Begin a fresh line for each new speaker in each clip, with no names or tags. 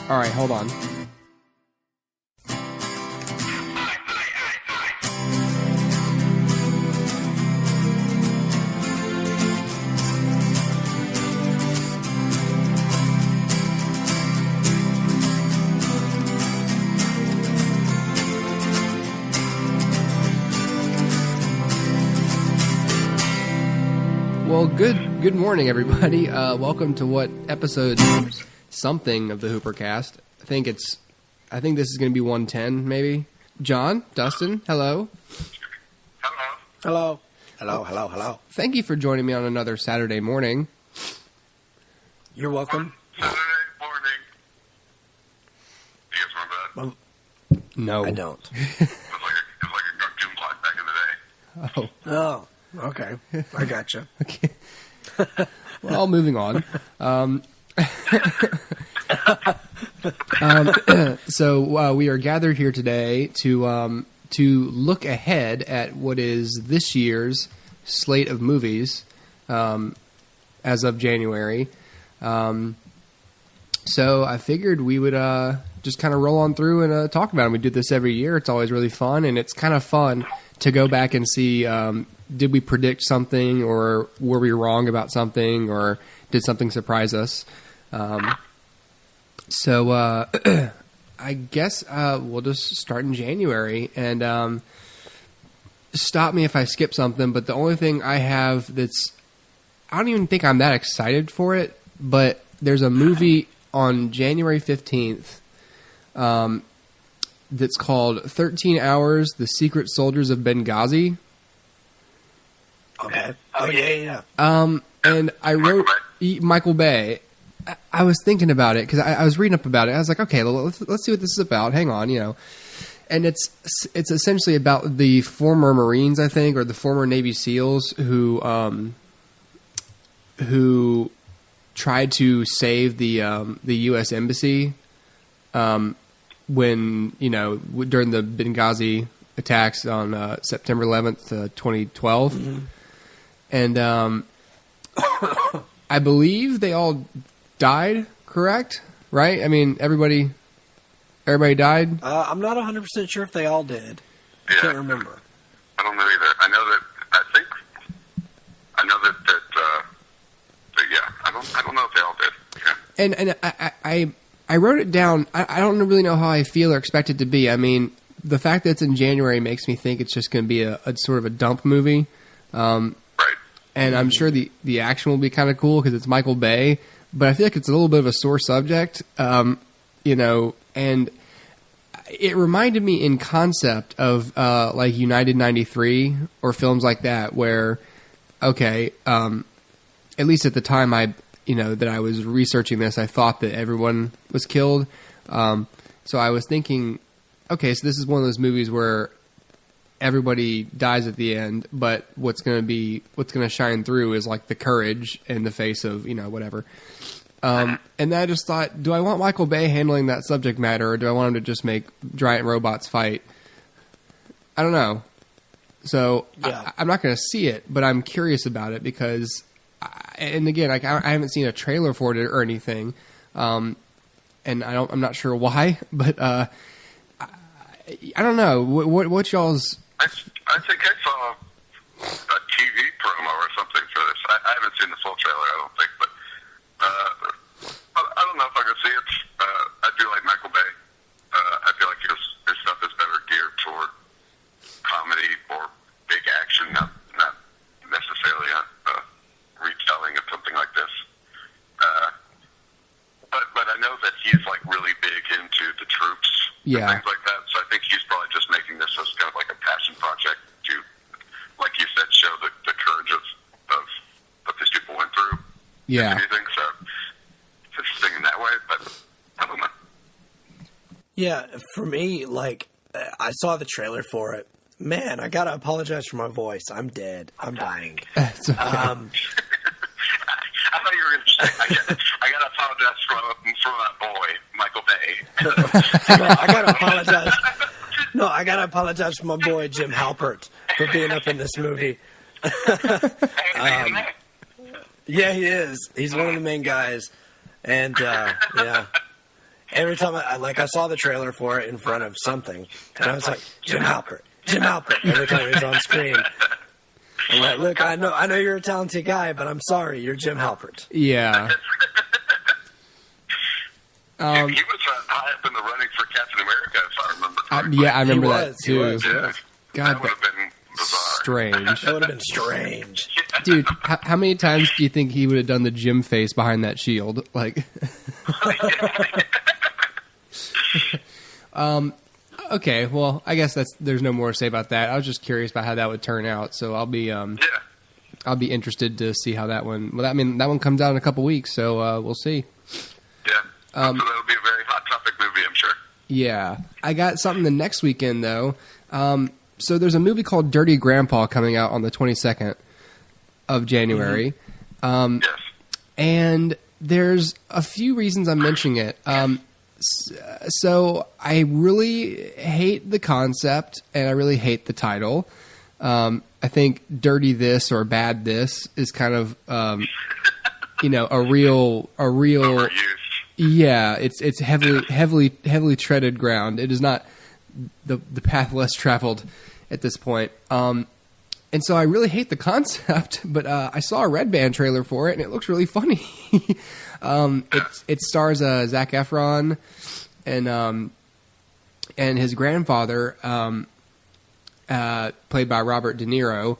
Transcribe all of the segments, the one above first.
All right, hold on. Well, good morning, everybody. Welcome to what episode something of the HooperCast. I think this is going to be 110, maybe. John, Dustin, hello.
Hello. Hello.
Thank you for joining me on another Saturday morning.
You're welcome.
Saturday morning. Do you guys remember that?
No.
I don't.
It was like a cartoon clock back in the day.
Oh, okay. I gotcha.
Okay. Well, moving on. So we are gathered here today to look ahead at what is this year's slate of movies as of January. So I figured we would just kind of roll on through and talk about them. We do this every year. It's always really fun, and it's kind of fun to go back and see did we predict something, or were we wrong about something, or did something surprise us? So I guess we'll just start in January, and stop me if I skip something, but the only thing I have I don't even think I'm that excited for it, but there's a movie on January 15th that's called 13 Hours, The Secret Soldiers of Benghazi.
Okay. Oh, yeah.
And I wrote Michael Bay. I was thinking about it because I was reading up about it. I was like, okay, let's see what this is about. Hang on, And it's essentially about the former Marines, I think, or the former Navy SEALs who tried to save the U.S. Embassy when during the Benghazi attacks on September 11th, 2012. Mm-hmm. And I believe they all died, correct? Right? I mean, everybody died?
I'm not 100% sure if they all did. I can't remember.
I don't know either. I know that I don't know if they all did. Yeah.
And I wrote it down. I don't really know how I feel or expect it to be. I mean, the fact that it's in January makes me think it's just going to be a sort of a dump movie.
Right.
And I'm sure the action will be kind of cool because it's Michael Bay. But I feel like it's a little bit of a sore subject, and it reminded me in concept of like United 93 or films like that where, okay, at least at the time that I was researching this, I thought that everyone was killed. So I was thinking, okay, so this is one of those movies where everybody dies at the end, but what's going to shine through is like the courage in the face of, whatever. And I just thought, do I want Michael Bay handling that subject matter, or do I want him to just make giant robots fight? I don't know. So yeah. I'm not going to see it, but I'm curious about it because, and again, I haven't seen a trailer for it or anything, and I'm not sure why, but I don't know. What's y'all's?
I think I saw a TV promo or something for this. I haven't seen the full trailer, I don't think, but I don't know if I could see it. I do like Michael Bay. I feel like his stuff is better geared toward comedy or big action, not necessarily a retelling of something like this. But I know that he's like really big into the troops and things like that. So I think he's probably just making this as kind of like a passion project to, like you said, show the courage of what these people went through.
Yeah.
Anything. So it's interesting in that way, but I don't know.
Yeah, for me, like, I saw the trailer for it. Man, I gotta apologize for my voice. I'm dead. I'm dying.
It's okay.
I thought you were going to say, I got to apologize for my boy, Michael Bay.
I got to apologize for my boy, Jim Halpert, for being up in this movie. Yeah, he is. He's one of the main guys. And, yeah. every time I saw the trailer for it in front of something, and I was like, Jim Halpert. Every time he's on screen. I'm like, look, I know you're a talented guy, but I'm sorry, you're Jim Halpert.
Yeah.
He was high up in the running for Captain America, if I remember correctly.
Yeah, I remember that too.
He was.
God,
that would have been bizarre.
strange.
That would have been strange.
Dude, how many times do you think he would have done the Jim face behind that shield? Like, okay, well, I guess there's no more to say about that. I was just curious about how that would turn out, so I'll be interested to see how that one. Well, I mean, that one comes out in a couple weeks, so we'll see.
Yeah, so that'll be a very hot topic movie, I'm sure.
Yeah, I got something the next weekend though. So there's a movie called Dirty Grandpa coming out on the 22nd of January.
Yes.
And there's a few reasons I'm mentioning it. So I really hate the concept and I really hate the title. I think Dirty This or Bad This is kind of, a real,
Overused.
yeah, it's heavily treaded ground. It is not the path less traveled at this point. And so I really hate the concept, but I saw a Red Band trailer for it, and it looks really funny. It stars Zac Efron and his grandfather, played by Robert De Niro.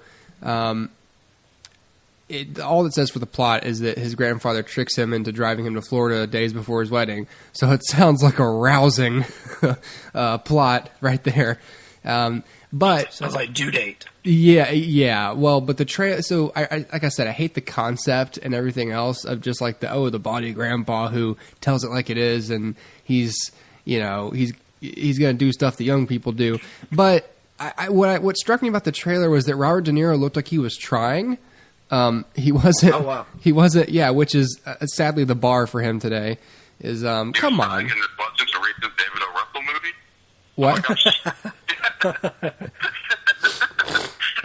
All it says for the plot is that his grandfather tricks him into driving him to Florida days before his wedding. So it sounds like a rousing plot right there. But
Sounds like Due Date.
yeah. Well, but the trailer. So like I said, I hate the concept and everything else of just like the body grandpa who tells it like it is, and he's gonna do stuff that young people do. But what struck me about the trailer was that Robert De Niro looked like he was trying. He wasn't.
Oh, wow.
He wasn't. Yeah, which is sadly the bar for him today. Is come on.
In this wasn't a recent David O. Russell movie.
What?
I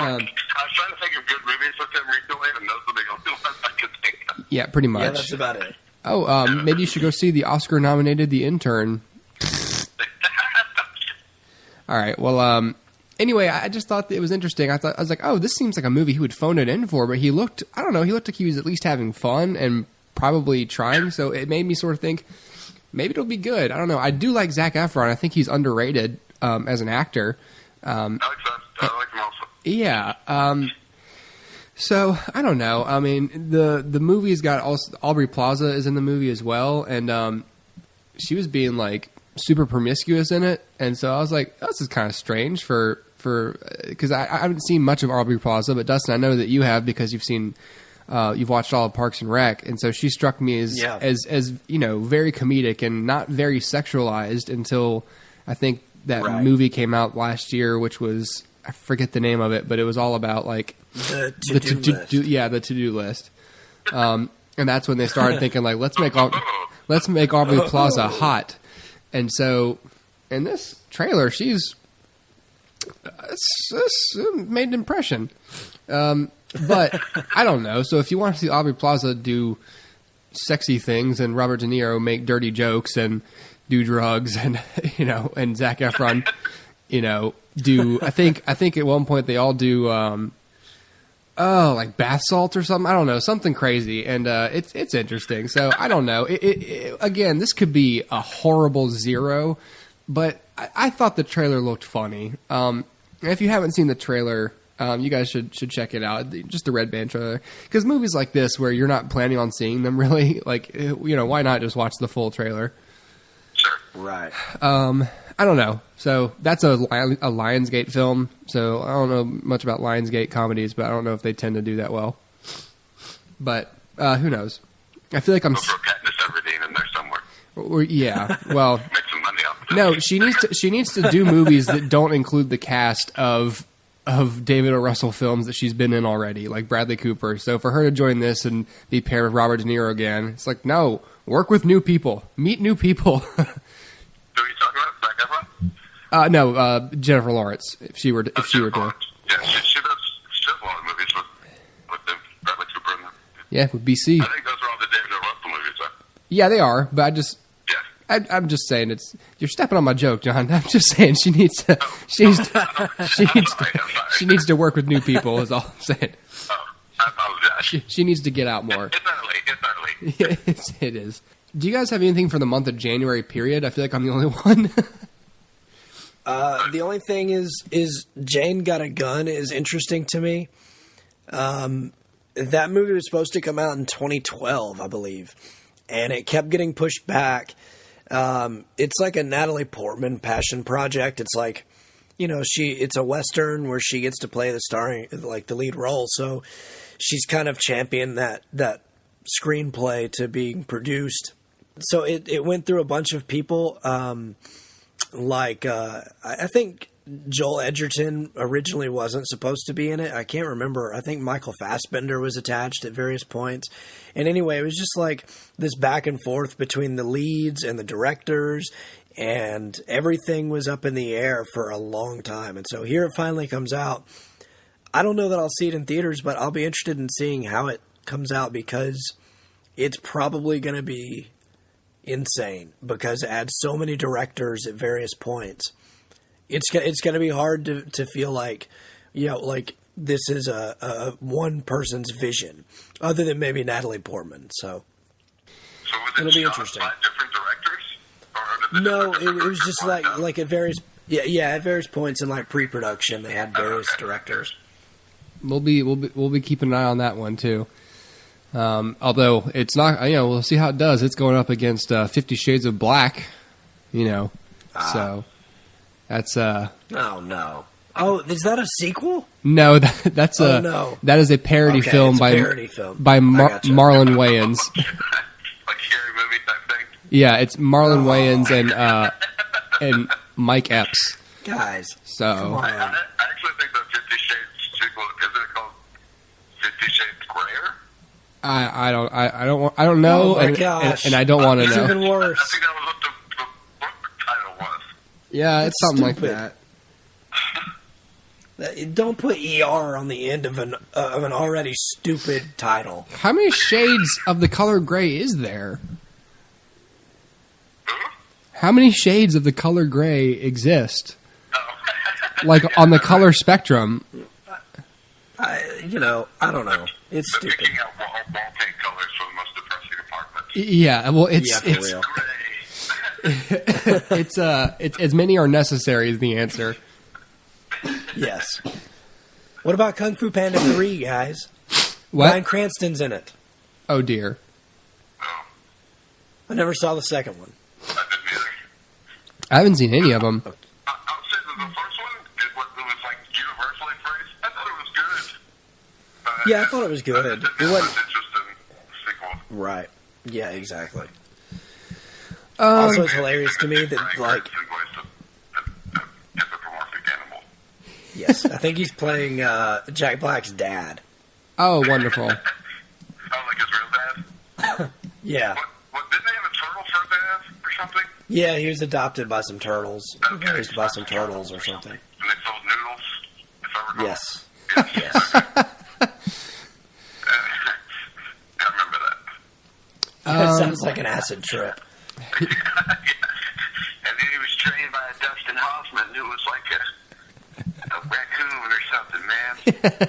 was trying to think of good movies with him recently, and those are the only ones I could think of.
Yeah, pretty much.
Yeah, that's about it.
Oh, maybe you should go see the Oscar-nominated The Intern. All right. Well, anyway, I just thought that it was interesting. I was like, oh, this seems like a movie he would phone it in for, but he looked like he was at least having fun and probably trying. So it made me sort of think maybe it'll be good. I don't know. I do like Zac Efron. I think he's underrated as an actor.
I like him also.
Yeah. So I don't know. I mean, the movie's got also Aubrey Plaza is in the movie as well, and she was being like super promiscuous in it, and so I was like, oh, this is kind of strange for because I haven't seen much of Aubrey Plaza, but Dustin, I know that you have because you've watched all of Parks and Rec, and so she struck me as very comedic and not very sexualized until I think that movie came out last year, which was, I forget the name of it, but it was all about like
the to-do list.
The to-do list. And that's when they started thinking like, let's make Aubrey Plaza hot. And so in this trailer, she's made an impression. But I don't know. So if you want to see Aubrey Plaza do sexy things and Robert De Niro make dirty jokes and do drugs and and Zac Efron do I think at one point they all do like bath salts or something, I don't know, something crazy, and it's interesting. So I don't know, it again, this could be a horrible zero, but I thought the trailer looked funny. If you haven't seen the trailer, you guys should check it out, just the Red Band trailer, because movies like this where you're not planning on seeing them really, like, why not just watch the full trailer?
Sure.
Right.
I don't know. So that's a Lionsgate film. So I don't know much about Lionsgate comedies, but I don't know if they tend to do that well. But who knows? I feel like I'm.
Throw Katniss Everdeen in there somewhere.
Yeah. Well.
Make some money off of it.
No, she needs to do movies that don't include the cast of David O. Russell films that she's been in already, like Bradley Cooper. So for her to join this and be paired with Robert De Niro again, it's like, no, work with new people, meet new people.
Who are you talking about? Zac Efron?
No, Jennifer Lawrence. If she were to.
Yeah, she does a lot of movies with Bradley Cooper in them.
Yeah, with BC.
I think those are all the David O. Russell movies, though.
Yeah, they are. But I'm just saying you're stepping on my joke, John. I'm just saying she needs to work with new people. Is all I'm saying.
Oh, I apologize.
She needs to get out more.
It's early.
It is. Do you guys have anything for the month of January? Period. I feel like I'm the only one.
The only thing is Jane Got a Gun is interesting to me. That movie was supposed to come out in 2012, I believe, and it kept getting pushed back. It's like a Natalie Portman passion project. It's like, it's a Western where she gets to play the lead role. So she's kind of championed that screenplay to being produced. So it went through a bunch of people. I think Joel Edgerton originally wasn't supposed to be in it. I can't remember. I think Michael Fassbender was attached at various points. And anyway, it was just like this back and forth between the leads and the directors, and everything was up in the air for a long time. And so here it finally comes out. I don't know that I'll see it in theaters, but I'll be interested in seeing how it comes out, because it's probably going to be insane, because it adds so many directors at various points. It's going to be hard to feel like, like this is a one person's vision, other than maybe Natalie Portman. So it'll be interesting.
By different directors? Or
no, it was just like at various at various points in like pre-production they had various directors.
We'll be keeping an eye on that one too. Although it's not, we'll see how it does. It's going up against 50 Shades of Black, so that's
Oh no! Oh, is that a sequel?
No, that's that is a parody film by Marlon Wayans.
Like scary movie type thing.
Yeah, it's Marlon Wayans and Mike Epps.
Guys,
so
come on.
I actually think the 50 Shades sequel, isn't it called 50 Shades Grayer?
I don't know,
Oh my gosh.
and I don't want to
It's
know.
even worse.
I think that was what the book title was.
Yeah, it's something like
stupid.
that.
Don't put ER on the end of an already stupid title.
How many shades of the color gray is there? How many shades of the color gray exist? Like on the color spectrum?
I don't know. It's
They're
stupid.
picking out wall paint colors for the most depressing apartments.
Yeah, well,
For real.
it's as many are necessary is the answer.
Yes. What about Kung Fu Panda 3, guys?
What?
Bryan Cranston's in it.
Oh dear.
I never saw the second one.
I didn't either.
I haven't seen any of them.
I would say that the first one, it was like universally praised. I thought it was good.
Yeah, I thought it was good.
It
It
was
wasn't
interesting sequel.
right. Yeah, exactly. Also, it's hilarious to me that like
Anthropomorphic animal.
yes, I think he's playing Jack Black's dad.
Oh, wonderful.
Oh, like his real dad?
Yeah,
What, didn't they have a turtle for a dad or something?
yeah, he was adopted by some turtles,
Okay.
raised by some turtles or something.
And they sold noodles, if I recall.
Yes,
Yes.
yes.
I remember that.
That sounds like an acid trip.
And then he was trained by Dustin Hoffman, who was like a raccoon or something, man.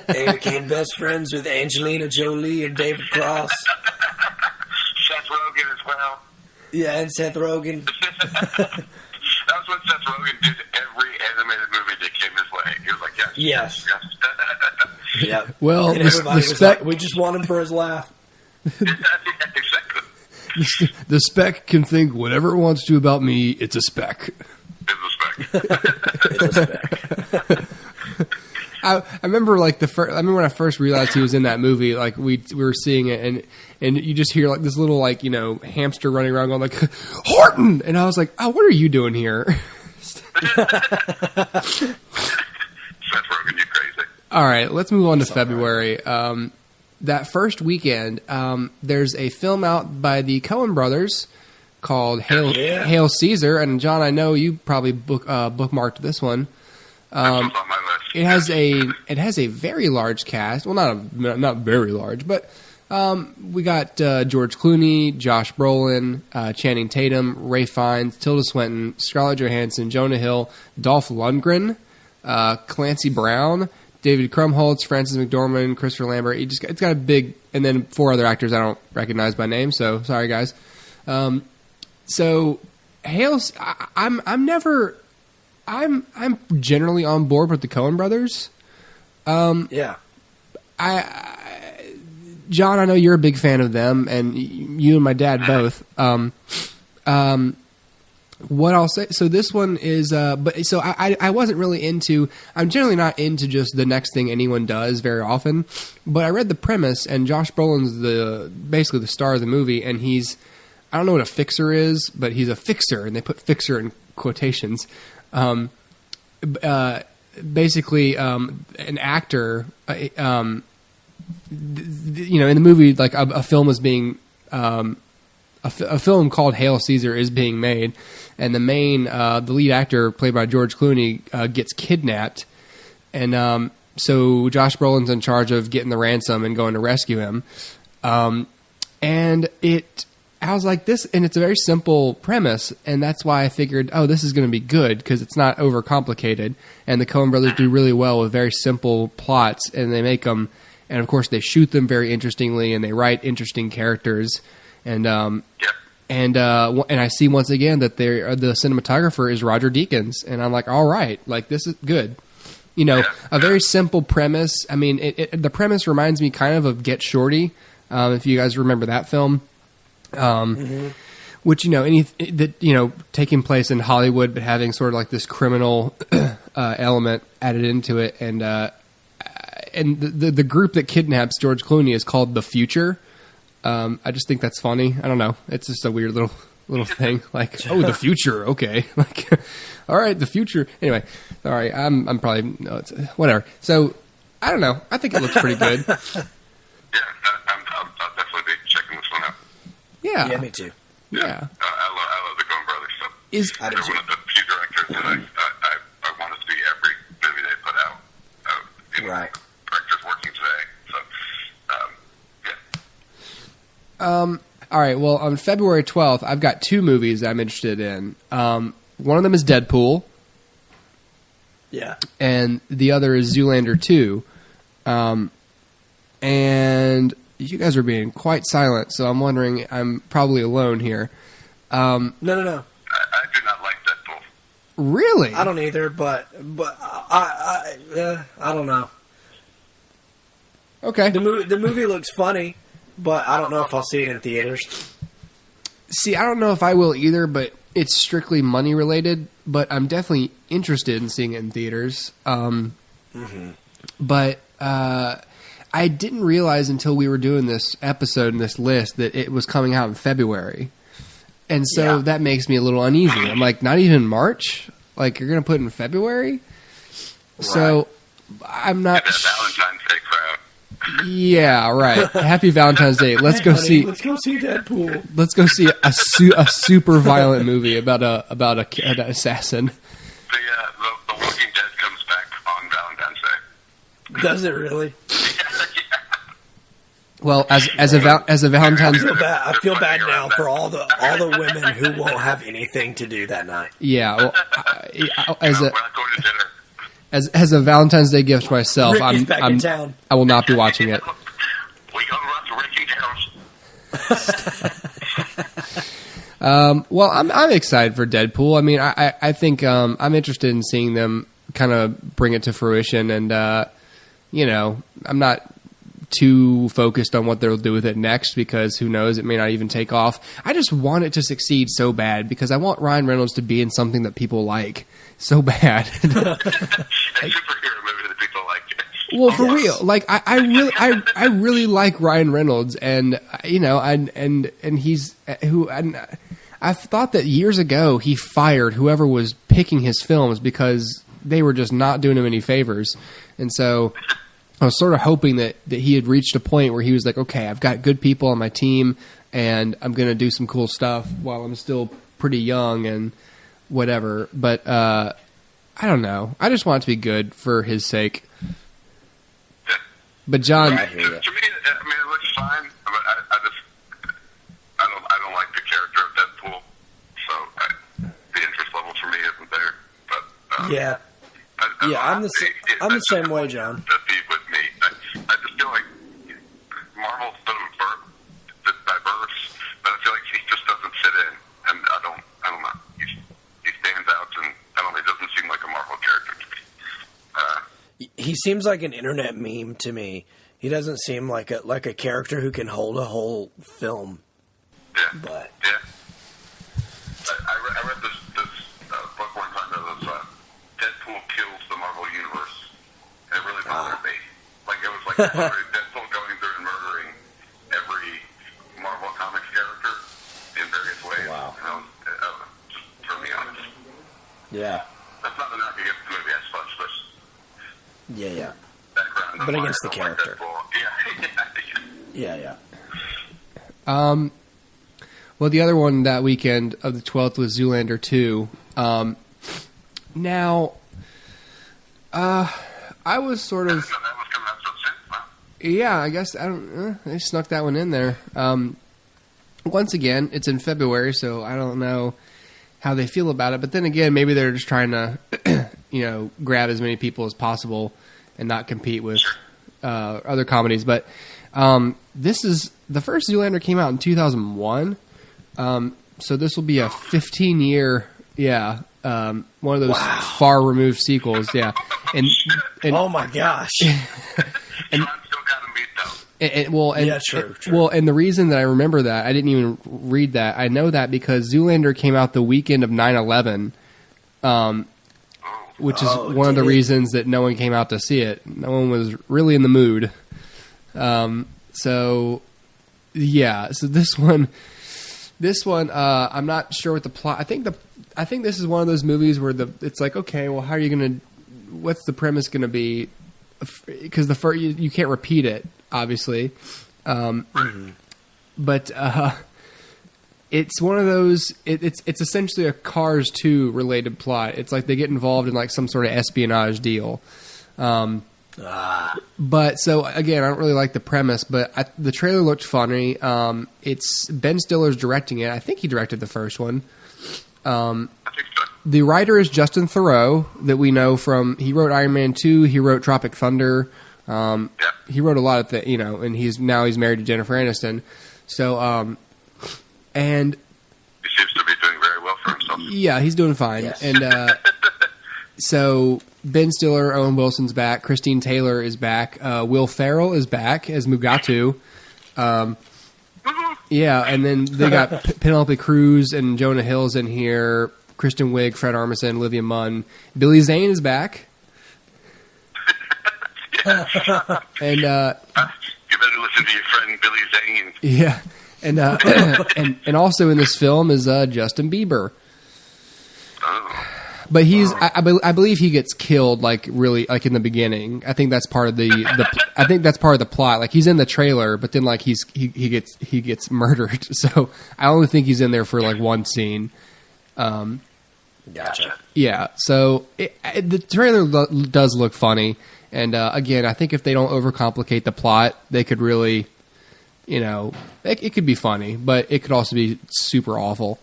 They became best friends with Angelina Jolie and David Cross.
Seth Rogen as well.
Yeah, and Seth Rogen.
That was what Seth Rogen did every animated movie that came his way. He was like, yes.
Yes.
Yes.
Yep.
Well,
And
the
everybody was
spec
like, we just want him for his laugh.
Exactly.
the spec can think whatever it wants to about me. It's a spec.
It's respect.
It's a spec.
I remember like I remember when I first realized he was in that movie. Like we were seeing it, and you just hear like this little like hamster running around going like Horton, and I was like, oh, what are you doing here?
Seth Rogen, you crazy.
All right, let's move on to February. That first weekend, there's a film out by the Coen brothers called Hail Caesar, and John, I know you probably bookmarked this one.
This was on my list.
It has a very large cast. Well, not very large, but We got George Clooney, Josh Brolin, Channing Tatum, Ray Fiennes, Tilda Swinton, Scarlett Johansson, Jonah Hill, Dolph Lundgren, Clancy Brown, David Krumholtz, Frances McDormand, Christopher Lambert. It's got a big, and then 4 other actors I don't recognize by name. So sorry, guys. So Hale's, I'm generally on board with the Coen brothers.
Yeah.
John, I know you're a big fan of them, and you and my dad both. What I'll say, so this one is, I wasn't really into, I'm generally not into just the next thing anyone does very often, but I read the premise, and Josh Brolin's basically the star of the movie, and I don't know what a fixer is, but he's a fixer, and they put fixer in quotations. Basically, an actor, in the movie, like a film is being, a film called Hail Caesar is being made, and the lead actor, played by George Clooney, gets kidnapped, and so Josh Brolin's in charge of getting the ransom and going to rescue him, I was like, this, and it's a very simple premise, and that's why I figured, this is going to be good, because it's not overcomplicated, and the Coen brothers do really well with very simple plots, and they make them, and of course they shoot them very interestingly, and they write interesting characters, and I see once again that the cinematographer is Roger Deakins, and I'm like, all right, like this is good. A very simple premise. I mean, the premise reminds me kind of Get Shorty, if you guys remember that film. Which taking place in Hollywood, but having sort of like this criminal element added into it, and the group that kidnaps George Clooney is called The Future. I just think that's funny. I don't know. It's just a weird little thing. Like, the future. Okay. Like, all right, the future. Anyway, sorry. I'm probably whatever. So I don't know. I think it looks pretty good.
Yeah, I'll definitely be checking this one out.
Yeah.
Yeah, me too.
Yeah.
I love the Coen brothers. So
I do
they're
too.
one of the few directors that I want to see every movie they put out.
Right.
Directors working today. So,
All right. Well, on February 12th, I've got 2 movies that I'm interested in. One of them is Deadpool.
Yeah.
And the other is Zoolander 2. And you guys are being quite silent, so I'm wondering, I'm probably alone here.
No.
I do not like Deadpool.
Really?
I don't either, but I don't know.
Okay.
The movie looks funny, but I don't know if I'll see it in theaters.
See, I don't know if I will either, but it's strictly money related, but I'm definitely interested in seeing it in theaters. But I didn't realize until we were doing this episode and this list that it was coming out in February. And so that makes me a little uneasy. I'm like, not even March? Like, you're going to put it in February? Right. So, I'm not...
Get that Valentine's Day crowd.
Yeah, right. Happy Valentine's Day. Let's go see
Deadpool.
Let's go see a super violent movie about an assassin.
The Walking Dead comes back on Valentine's Day.
Does it really?
Well, as a Valentine's,
I feel bad now for all the women who won't have anything to do that night.
Yeah, well,
We're not going to dinner.
as a Valentine's Day gift to myself,
Ricky's back in town.
I will not be watching it.
We go to Ricky House.
Well, I'm excited for Deadpool. I mean, I think I'm interested in seeing them kind of bring it to fruition, and I'm not too focused on what they'll do with it next, because who knows, it may not even take off. I just want it to succeed so bad, because I want Ryan Reynolds to be in something that people like so bad.
A superhero movie that people like.
Well, for real, like I really like Ryan Reynolds, and and he's I've thought that years ago he fired whoever was picking his films because they were just not doing him any favors, and so I was sort of hoping that he had reached a point where he was like, okay, I've got good people on my team, and I'm going to do some cool stuff while I'm still pretty young and whatever. But I don't know. I just want it to be good for his sake. But John,
To me, it looks fine. I
Yeah. I'm the same way, John.
To be with me, I just feel like Marvel's so diverse, but I feel like he just doesn't fit in, and I don't know. He stands out, and I don't know. He doesn't seem like a Marvel character to me.
He seems like an internet meme to me. He doesn't seem like a character who can hold a whole film.
Yeah.
But
yeah. I read this book one time that was Deadpool kills the Marvel Universe. And it really bothered me. Like, it was like Deadpool going through and murdering every Marvel Comics character in various ways.
Wow.
And just threw me on it.
yeah,
That's not enough against the movie, I suppose, but
yeah.
background.
But against the
Like
character.
Yeah.
Yeah.
Well, the other one that weekend of the 12th was Zoolander 2. Now, I was sort of...
That was coming out so soon. Wow.
Yeah, I guess they snuck that one in there. Once again, it's in February, so I don't know how they feel about it. But then again, maybe they're just trying to, grab as many people as possible and not compete with other comedies. But this is the first Zoolander came out in 2001, so this will be a 15-year, one of those far removed sequels, and
Oh my gosh.
John still got him beat though.
True.
Well, and the reason that I remember that, I didn't even read that. I know that because Zoolander came out the weekend of 9/11, which is one of the reasons that no one came out to see it. No one was really in the mood. So this one, I'm not sure what the plot. I think this is one of those movies where it's like, okay, well, how are you gonna? What's the premise gonna be? Because the first you can't repeat it, obviously. But it's one of those. It's essentially a Cars 2 related plot. It's like they get involved in like some sort of espionage deal. But so again, I don't really like the premise, but the trailer looked funny. It's Ben Stiller's directing it. I think he directed the first one.
I think so.
The writer is Justin Theroux, that we know from. He wrote Iron Man 2. He wrote Tropic Thunder. He wrote a lot of things, and he's married to Jennifer Aniston. So, and
He seems to be doing very well for himself.
yeah, he's doing fine.
Yes.
And so Ben Stiller, Owen Wilson's back. Christine Taylor is back. Will Ferrell is back as Mugatu. Yeah, and then they got Penelope Cruz and Jonah Hill's in here. Kristen Wiig, Fred Armisen, Olivia Munn. Billy Zane is back. And
You better listen to your friend Billy Zane.
yeah, and and also in this film is Justin Bieber.
Oh.
But he's I believe he gets killed like really like in the beginning. I think that's part of I think that's part of the plot. Like he's in the trailer, but then like he gets murdered. So I only think he's in there for like one scene.
Gotcha.
Yeah. So the trailer does look funny, and again, I think if they don't overcomplicate the plot, they could really, it could be funny, but it could also be super awful.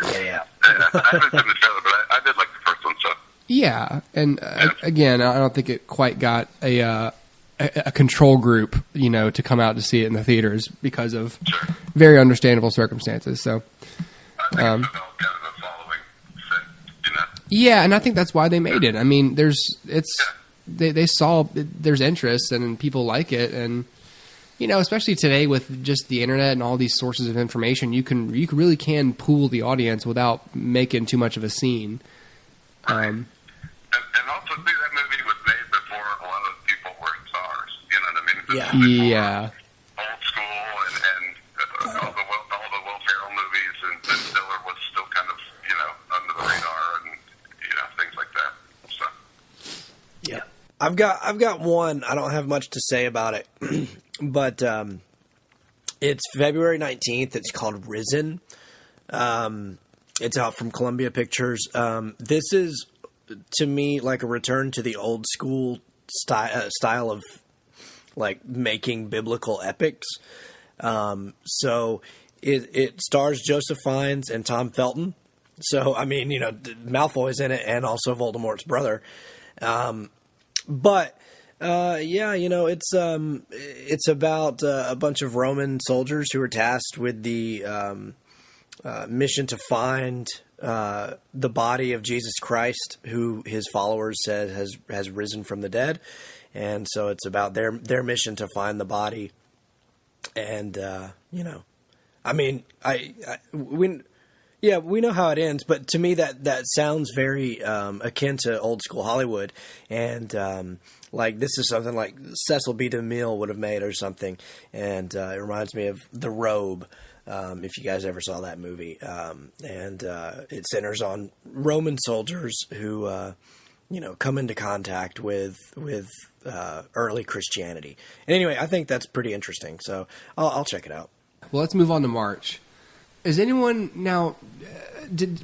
Yeah.
I haven't seen the trailer, but I did like the first one, so.
Yeah, and again, I don't think it quite got a control group, to come out to see it in the theaters because of very understandable circumstances. So,
I think it's developed kind of a following thing,
yeah, and I think that's why they made it. I mean, they saw there's interest and people like it, and especially today with just the internet and all these sources of information, you really can pool the audience without making too much of a scene.
And also, too, that movie was made before a lot of people were stars. You know what I mean?
Yeah.
Before
Yeah.
Old school and all the Will Ferrell movies, and Ben Stiller was still kind of, under the radar and, things like that. So.
Yeah. I've got one. I don't have much to say about it, but it's February 19th. It's called Risen. It's out from Columbia Pictures. This is, to me, like a return to the old school style of like making biblical epics. So it stars Joseph Fiennes and Tom Felton. So, I mean, Malfoy's in it and also Voldemort's brother. But it's about a bunch of Roman soldiers who are tasked with the mission to find the body of Jesus Christ, who his followers said has risen from the dead. And so it's about their mission to find the body. And, we know how it ends, but to me that sounds very akin to old school Hollywood, and this is something like Cecil B. DeMille would have made or something, and it reminds me of The Robe, if you guys ever saw that movie, and it centers on Roman soldiers who come into contact with early Christianity. And anyway, I think that's pretty interesting, so I'll check it out.
Well, let's move on to March. Is anyone now?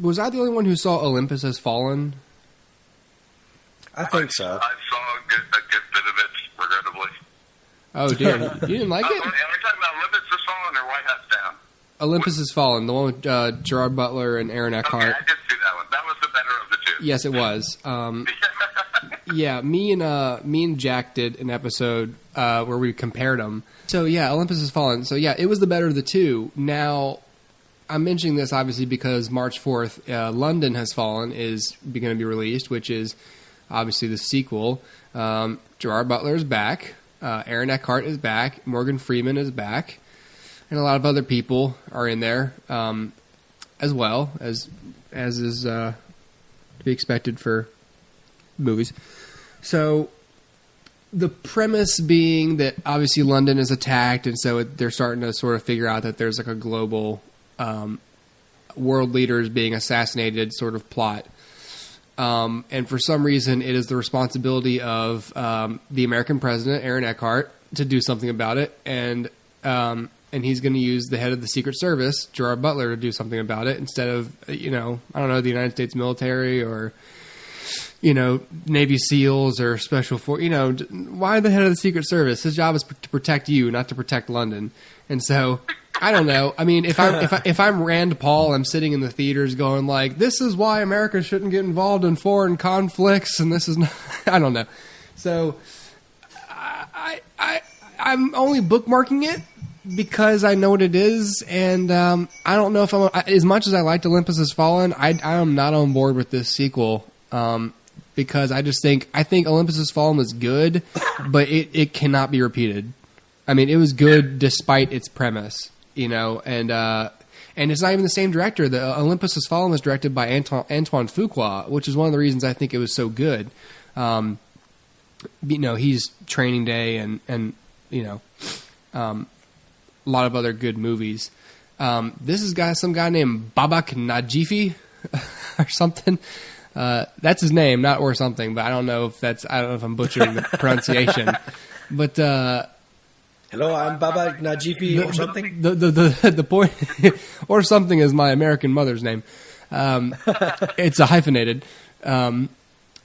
Was I the only one who saw Olympus Has Fallen?
I think so.
I saw a good bit of it, regrettably.
Oh dear, you didn't like it?
Are we talking about Olympus Has Fallen or White Hats Down?
Olympus Has Fallen, the one with Gerard Butler and Aaron Eckhart.
Okay, I did see that one. That was the better of the two.
Yes, it was. Yeah, me and Jack did an episode where we compared them. So yeah, Olympus Has Fallen. So yeah, it was the better of the two. Now, I'm mentioning this obviously because March 4th, London Has Fallen is going to be released, which is obviously the sequel. Gerard Butler is back. Aaron Eckhart is back. Morgan Freeman is back. And a lot of other people are in there as well, as is to be expected for movies. So the premise being that obviously London is attacked, and so they're starting to sort of figure out that there's like a global world leaders being assassinated sort of plot. And for some reason, it is the responsibility of the American president, Aaron Eckhart, to do something about it. And he's going to use the head of the Secret Service, Gerard Butler, to do something about it instead of, the United States military or, Navy SEALs or Special Force. Why the head of the Secret Service? His job is to protect you, not to protect London. And so, I don't know. I mean, if I'm Rand Paul, I'm sitting in the theaters going like, this is why America shouldn't get involved in foreign conflicts, and this is not. I don't know. So, I'm only bookmarking it because I know what it is, and I don't know if I'm as much as I liked Olympus Has Fallen. I am not on board with this sequel. Because I think Olympus Has Fallen was good, but it cannot be repeated. I mean, it was good despite its premise, and it's not even the same director. The Olympus Has Fallen was directed by Antoine Fuqua, which is one of the reasons I think it was so good. He's Training Day and a lot of other good movies. This has got some guy named Babak Najifi or something. That's his name, not or something, but I don't know if I'm butchering the pronunciation. But
hello, I'm Baba Najifi or something.
The point or something is my American mother's name. It's a hyphenated.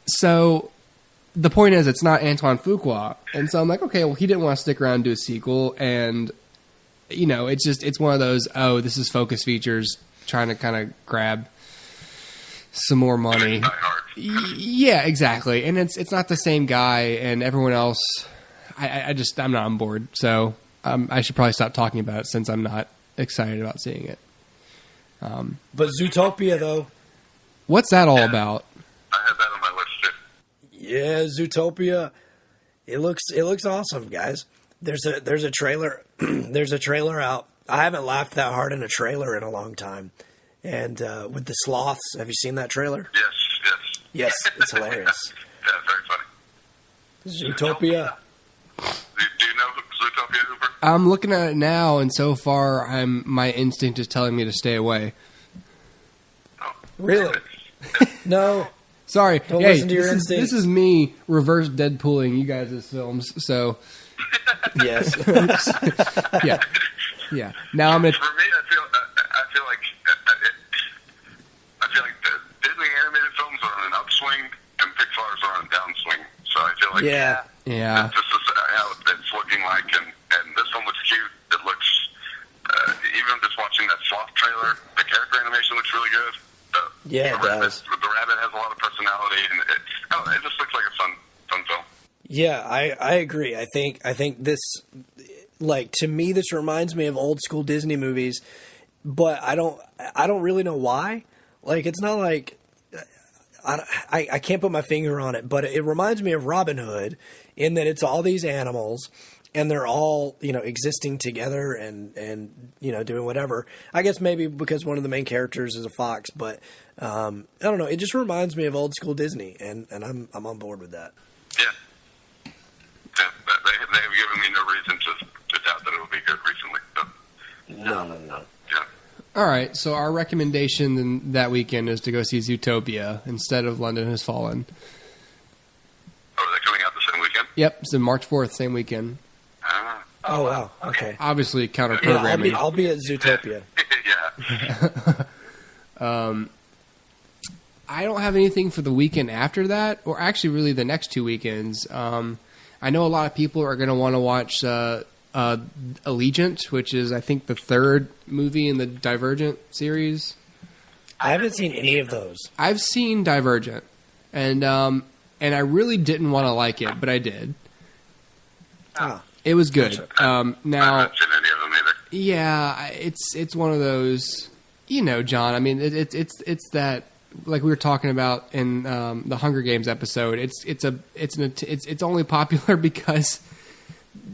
So the point is, it's not Antoine Fuqua, and so I'm like, okay, well, he didn't want to stick around and do a sequel, and it's one of those, this is Focus Features trying to kind of grab some more money. Yeah, exactly. And it's not the same guy, and everyone else, I'm not on board. So I should probably stop talking about it since I'm not excited about seeing it.
But Zootopia, though.
What's that all about?
I have that on my list too.
Yeah, Zootopia. It looks awesome, guys. There's a trailer. There's a trailer out. I haven't laughed that hard in a trailer in a long time. And with the sloths, have you seen that trailer?
Yes.
Yes, it's hilarious.
Yeah, very funny.
Zootopia.
Do you know Zootopia, Hooper?
I'm looking at it now, and so far, my instinct is telling me to stay away.
Oh,
really? No.
Sorry.
Don't listen to your instinct.
This is me reverse Deadpooling you guys' films. So.
Yes.
Yeah. Now I'm gonna.
For me, I feel like the Disney animated films are on an upswing and Pixar's are on a downswing. So I feel like
yeah.
That's just how it's looking like, and this one looks cute. It looks even just watching that sloth trailer, the character animation looks really good.
Yeah, it does.
The rabbit has a lot of personality, and it just looks like a fun film.
Yeah, I agree. I think this, like, to me, this reminds me of old school Disney movies, but I don't really know why. Like, it's not like I can't put my finger on it, but it reminds me of Robin Hood in that it's all these animals and they're all, existing together and doing whatever. I guess maybe because one of the main characters is a fox, but I don't know. It just reminds me of old school Disney, and I'm on board with that.
Yeah. Yeah, they have given me no reason to doubt that it will be good recently. So.
No.
Yeah.
All right, so our recommendation that weekend is to go see Zootopia instead of London Has Fallen.
Oh, are they coming out the same weekend?
Yep, so March 4th, same weekend.
Oh, wow. Okay.
Obviously, counter-programming.
I'll be at Zootopia.
Yeah.
I don't have anything for the weekend after that, or actually really the next 2 weekends. I know a lot of people are going to want to watch Allegiant, which is, I think, the third movie in the Divergent series.
I haven't seen any of those.
I've seen Divergent, and I really didn't want to like it, but I did.
Ah.
It was good.
I
Now,
haven't seen any of them either.
yeah, it's one of those, John. I mean, it's that, like we were talking about in the Hunger Games episode. It's only popular because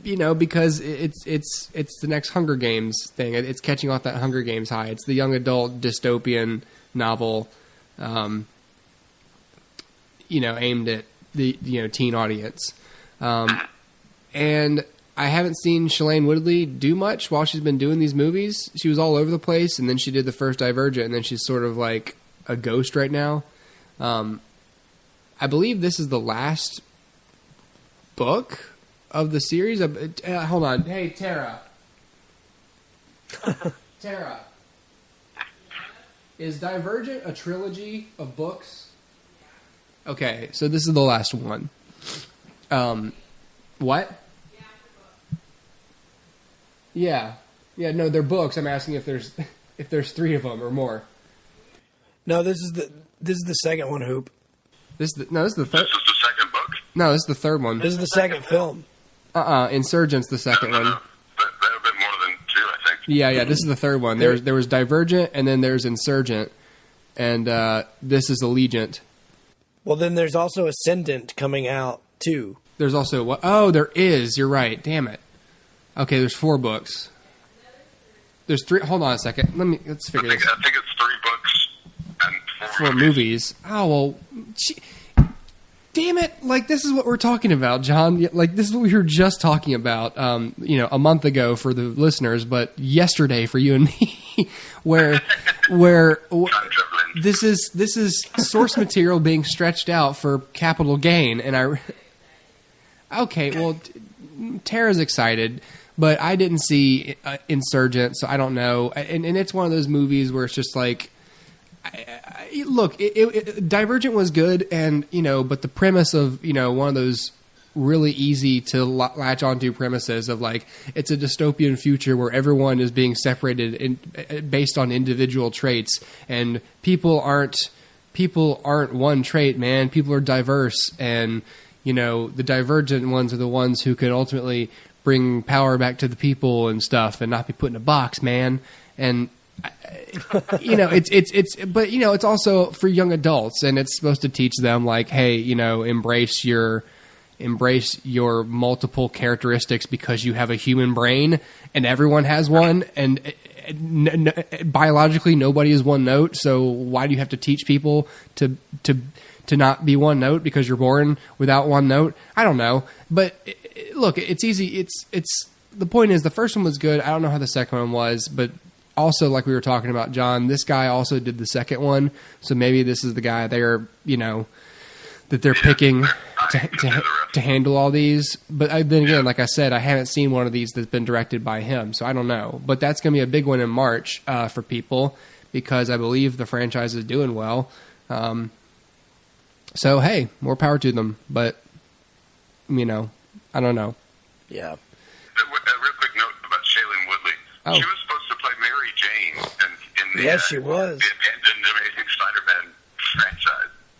it's the next Hunger Games thing. It's catching off that Hunger Games high. It's the young adult dystopian novel, aimed at the teen audience. And I haven't seen Shailene Woodley do much while she's been doing these movies. She was all over the place, and then she did the first Divergent, and then she's sort of like a ghost right now. I believe this is the last book of the series. Hold on. Hey, Tara. Tara. Is Divergent a trilogy of books? Okay, so this is the last one. What? Yeah. Yeah, no, they're books. I'm asking if there's 3 of them or more.
No, this is the second one, Hoop.
This is the third.
This is the second book?
No, this is the third one.
This is the second film.
Insurgent's the second one.
No. That have been more than 2, I think.
Yeah, this is the third one. There was Divergent, and then there's Insurgent, and this is Allegiant.
Well, then there's also Ascendant coming out, too.
There's also what? Oh, there is. You're right. Damn it. Okay, there's 4 books. There's 3. Hold on a second. Let's figure this out.
I think it's 3 books and 4
4 movies. Oh, well. Damn it. Like, this is what we're talking about, John. Like, this is what we were just talking about, a month ago for the listeners, but yesterday for you and me, where this is source material being stretched out for capital gain. And okay, well, Tara's excited, but I didn't see Insurgent, so I don't know. And it's one of those movies where it's just like, look, Divergent was good, and but the premise of one of those really easy to latch onto premises of like it's a dystopian future where everyone is being separated based on individual traits, and people aren't one trait, man. People are diverse, and the divergent ones are the ones who can ultimately bring power back to the people and stuff, and not be put in a box, man. And it's also for young adults, and it's supposed to teach them like, hey, embrace your multiple characteristics because you have a human brain and everyone has one, and biologically nobody is one note. So why do you have to teach people to not be one note because you're born without one note? I don't know, but look, it's easy. It's the point is the first one was good. I don't know how the second one was, but also, like we were talking about, John, this guy also did the second one, so maybe this is the guy that they're picking to handle all these. But then again, like I said, I haven't seen one of these that's been directed by him, so I don't know. But that's going to be a big one in March for people because I believe the franchise is doing well. So, hey, more power to them. But, I don't know.
Yeah.
A real quick note about Shailene Woodley.
Oh.
She was supposed to play Mary Jane in the,
Yes, she was.
the abandoned Amazing Spider-Man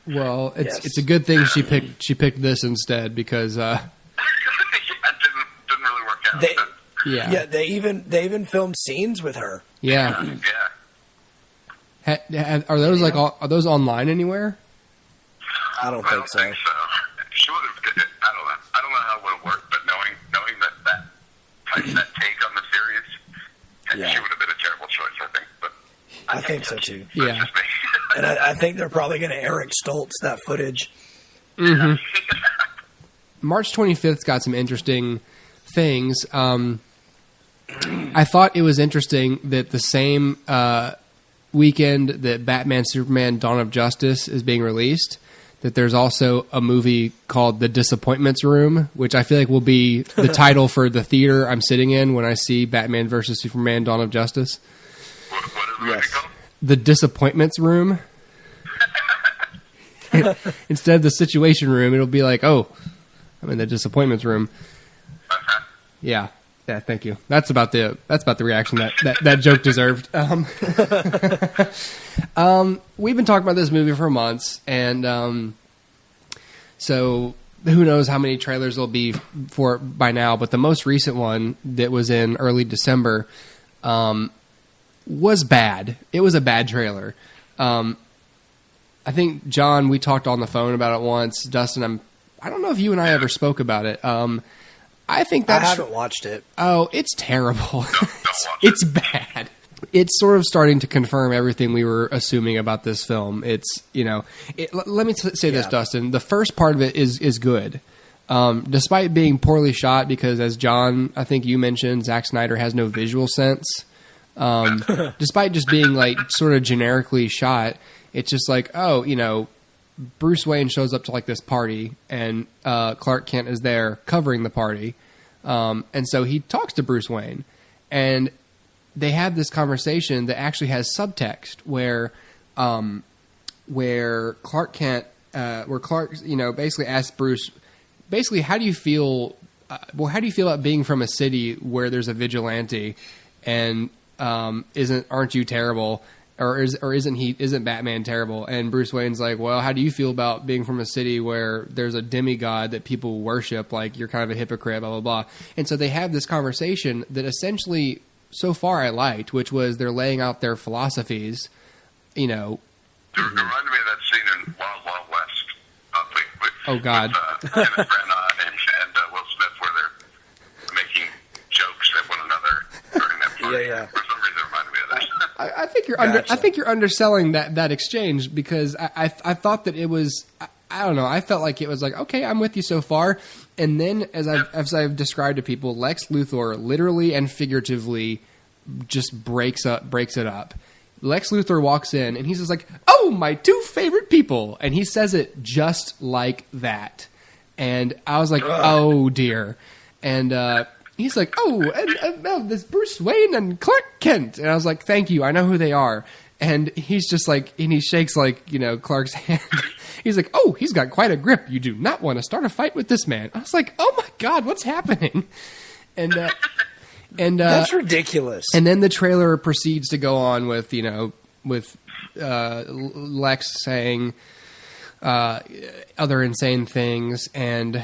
Well,
Yes.
it's a good thing she picked this instead because
It didn't really work out.
Yeah, they even filmed scenes with her.
yeah.
Yeah.
Are those are those online anywhere?
I don't
I
think
don't
so.
think so. She would have. I don't know. I don't know how it would have worked, but knowing that take on the series,
Yeah.
she would have been a terrible choice, I think. But
I think so too.
Yeah.
just me.
And I think they're probably going to Eric Stoltz that footage.
March 25th's got some interesting things. I thought it was interesting that the same weekend that Batman Superman Dawn of Justice is being released, that there's also a movie called The Disappointments Room, which I feel like will be the title for the theater I'm sitting in when I see Batman versus Superman Dawn of Justice.
What is the
Yes.
movie called?
The Disappointments Room. Instead of the Situation Room, it'll be like, oh, I'm in the Disappointments Room. Yeah. Yeah, thank you. That's about the reaction that joke deserved. We've been talking about this movie for months, and so who knows how many trailers there'll be for it by now. But the most recent one that was in early December was bad. It was a bad trailer. I think, John, we talked on the phone about it once. Dustin, I don't know if you and I ever spoke about it. I think
I
that's...
haven't watched it.
Oh, it's terrible.
Don't watch
It's bad. It's sort of starting to confirm everything we were assuming about this film. It's, let me say this,
Yeah.
Dustin. The first part of it is good. Despite being poorly shot, because as John, I think you mentioned, Zack Snyder has no visual sense. Despite just being like sort of generically shot, it's just like, Bruce Wayne shows up to like this party, and Clark Kent is there covering the party, and so he talks to Bruce Wayne, and they have this conversation that actually has subtext where Clark Kent, where Clark, basically asks Bruce, basically, how do you feel? How do you feel about being from a city where there's a vigilante, and aren't you terrible? Isn't Batman terrible? And Bruce Wayne's like, well, how do you feel about being from a city where there's a demigod that people worship? Like, you're kind of a hypocrite, blah, blah, blah. And so they have this conversation that essentially, so far I liked, which was they're laying out their philosophies,
It reminded me of that scene in Wild Wild West.
Oh, God.
With Kenneth Branagh and Will Smith, where they're making jokes at one another during that party.
Yeah.
For some reason, it reminded me of that.
I think you're
Gotcha.
I think you're underselling that exchange, because I thought that it was, I don't know, I felt like it was like, okay, I'm with you so far, and then as I've described to people, Lex Luthor literally and figuratively just breaks it up. Lex Luthor walks in and he's just like, oh, my two favorite people, and he says it just like that, and I was like, oh dear, and he's like, oh, and this Bruce Wayne and Clark Kent. And I was like, thank you, I know who they are. And he's just like, and he shakes like, Clark's hand. He's like, oh, he's got quite a grip. You do not want to start a fight with this man. I was like, oh my God, what's happening? And
That's ridiculous.
and then the trailer proceeds to go on with, Lex saying other insane things and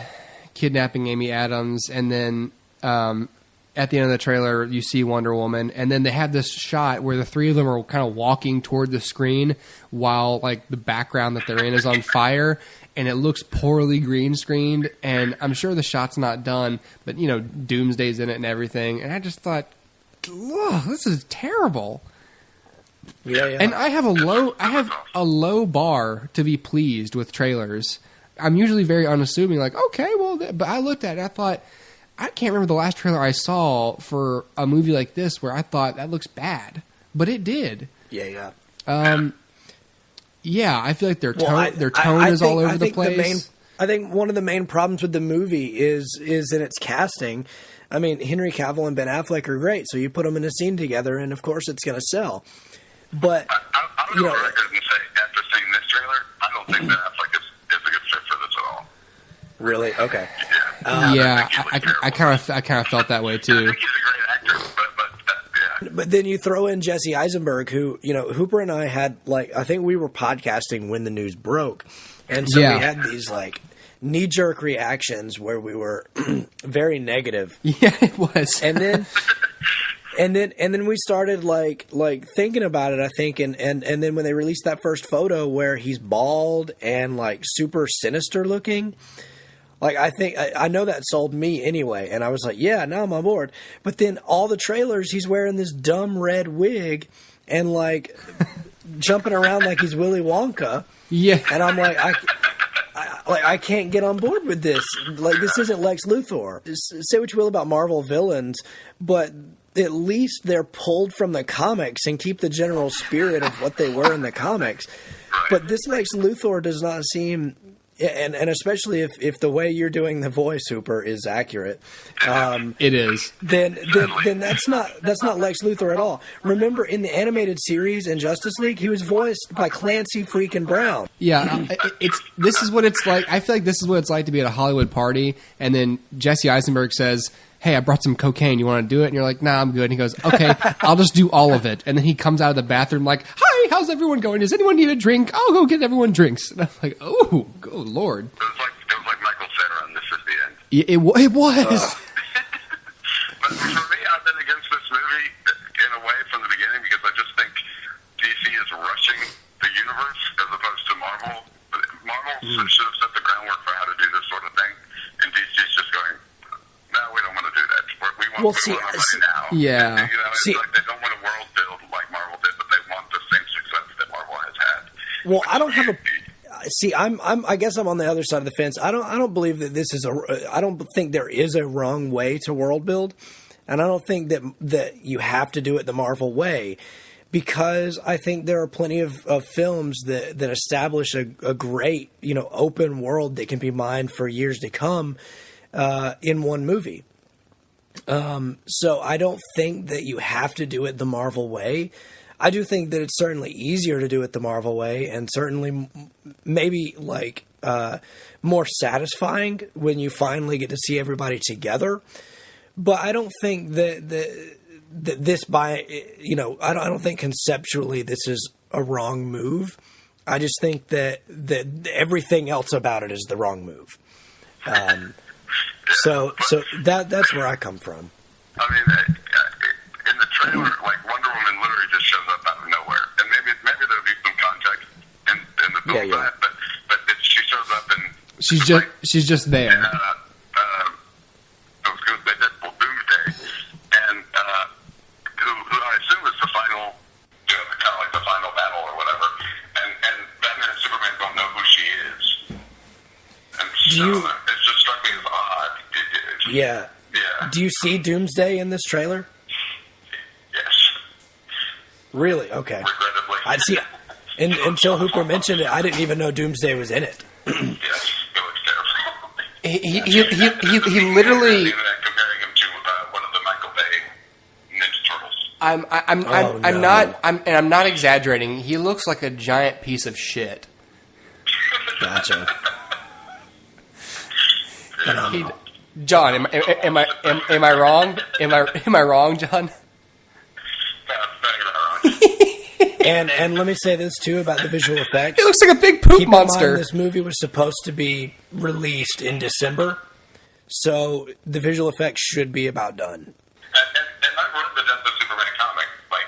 kidnapping Amy Adams, and then at the end of the trailer, you see Wonder Woman, and then they have this shot where the three of them are kind of walking toward the screen while like the background that they're in is on fire, and it looks poorly green screened, and I'm sure the shot's not done, but Doomsday's in it and everything, and I just thought, ugh, this is terrible.
Yeah.
And I have a low bar to be pleased with trailers. I'm usually very unassuming, like, okay, well, but I looked at it, I thought, I can't remember the last trailer I saw for a movie like this where I thought that looks bad, but it did.
Yeah.
Yeah, I feel like their tone,
I
is
think-
all over
I
the
think
place.
I think one of the main problems with the movie is in its casting. I mean, Henry Cavill and Ben Affleck are great, so you put them in a scene together, and of course it's going to sell. But
I'll go on record and say, after seeing this trailer, I don't think Ben Affleck is a good fit for this at all.
really, okay.
Yeah, I kind of felt that way
I
too.
think he's a great actor,
then you throw in Jesse Eisenberg, who, you know, Hooper and I had, like, I think we were podcasting when the news broke. And so we had these, like, knee-jerk reactions where we were very negative.
Yeah, it was.
And then we started like thinking about it, I think, and then when they released that first photo where he's bald and like super sinister looking, like I know that sold me anyway, and I was like, yeah, now I'm on board. But then all the trailers, he's wearing this dumb red wig and like jumping around like he's Willy Wonka.
Yeah,
and I'm like, I can't get on board with this. Like, this isn't Lex Luthor. Say what you will about Marvel villains, but at least they're pulled from the comics and keep the general spirit of what they were in the comics. But this Lex Luthor does not seem, and especially if the way you're doing the voice, Hooper, is accurate.
It is.
Then that's not Lex Luthor at all. Remember, in the animated series in Justice League, he was voiced by Clancy freaking Brown.
Yeah, this is what it's like. I feel like this is what it's like to be at a Hollywood party, and then Jesse Eisenberg says, hey, I brought some cocaine. You want to do it? And you're like, nah, I'm good. And he goes, okay, I'll just do all of it. And then he comes out of the bathroom like, hi, how's everyone going? Does anyone need a drink? I'll go get everyone drinks. And I'm like, oh Lord.
It was like Michael Cera, and this is the end.
Yeah, it was.
But for me, I've been against this movie in a way from the beginning because I just think DC is rushing the universe as opposed to Marvel. Marvel should have set the groundwork for how to do this sort of thing, and DC's just going, no, we don't want to do that. We want money now.
Yeah.
You know, it's like they don't want a world build like Marvel did, but they want the same success that Marvel has had.
Well, I don't have a. See, I guess I'm on the other side of the fence. I don't believe that this is I don't think there is a wrong way to world build, and I don't think that you have to do it the Marvel way, because I think there are plenty of films that establish a great, you know, open world that can be mined for years to come in one movie. So I don't think that you have to do it the Marvel way. I do think that it's certainly easier to do it the Marvel way, and certainly maybe like more satisfying when you finally get to see everybody together. But I don't think that this I don't think conceptually this is a wrong move. I just think that everything else about it is the wrong move. So that's where I come from.
I mean, in the trailer, like Wonder Woman literally just shows up out of nowhere, and maybe there'll be some context in the film for that, but she shows up and
she's just there.
I was going to say Deadpool Doomsday, and who I assume is the final, you know, kind of like the final battle or whatever, and Batman and Superman don't know who she is, and so it just struck me as odd.
Yeah. Do you see Doomsday in this trailer?
Yes.
Really? Okay.
Regrettably.
I see. Until Hooper mentioned it, I didn't even know Doomsday was in it.
Yes, it looks terrible.
He literally.
Comparing him to one of the Michael Bay Ninja Turtles.
I'm not exaggerating. He looks like a giant piece of shit.
Gotcha.
John, am I wrong? Am I wrong, John?
And let me say this too about the visual effects.
He looks like a big poop
Keep
monster.
in mind, this movie was supposed to be released in December, so the visual effects should be about done.
And I read the Death of Superman comic, but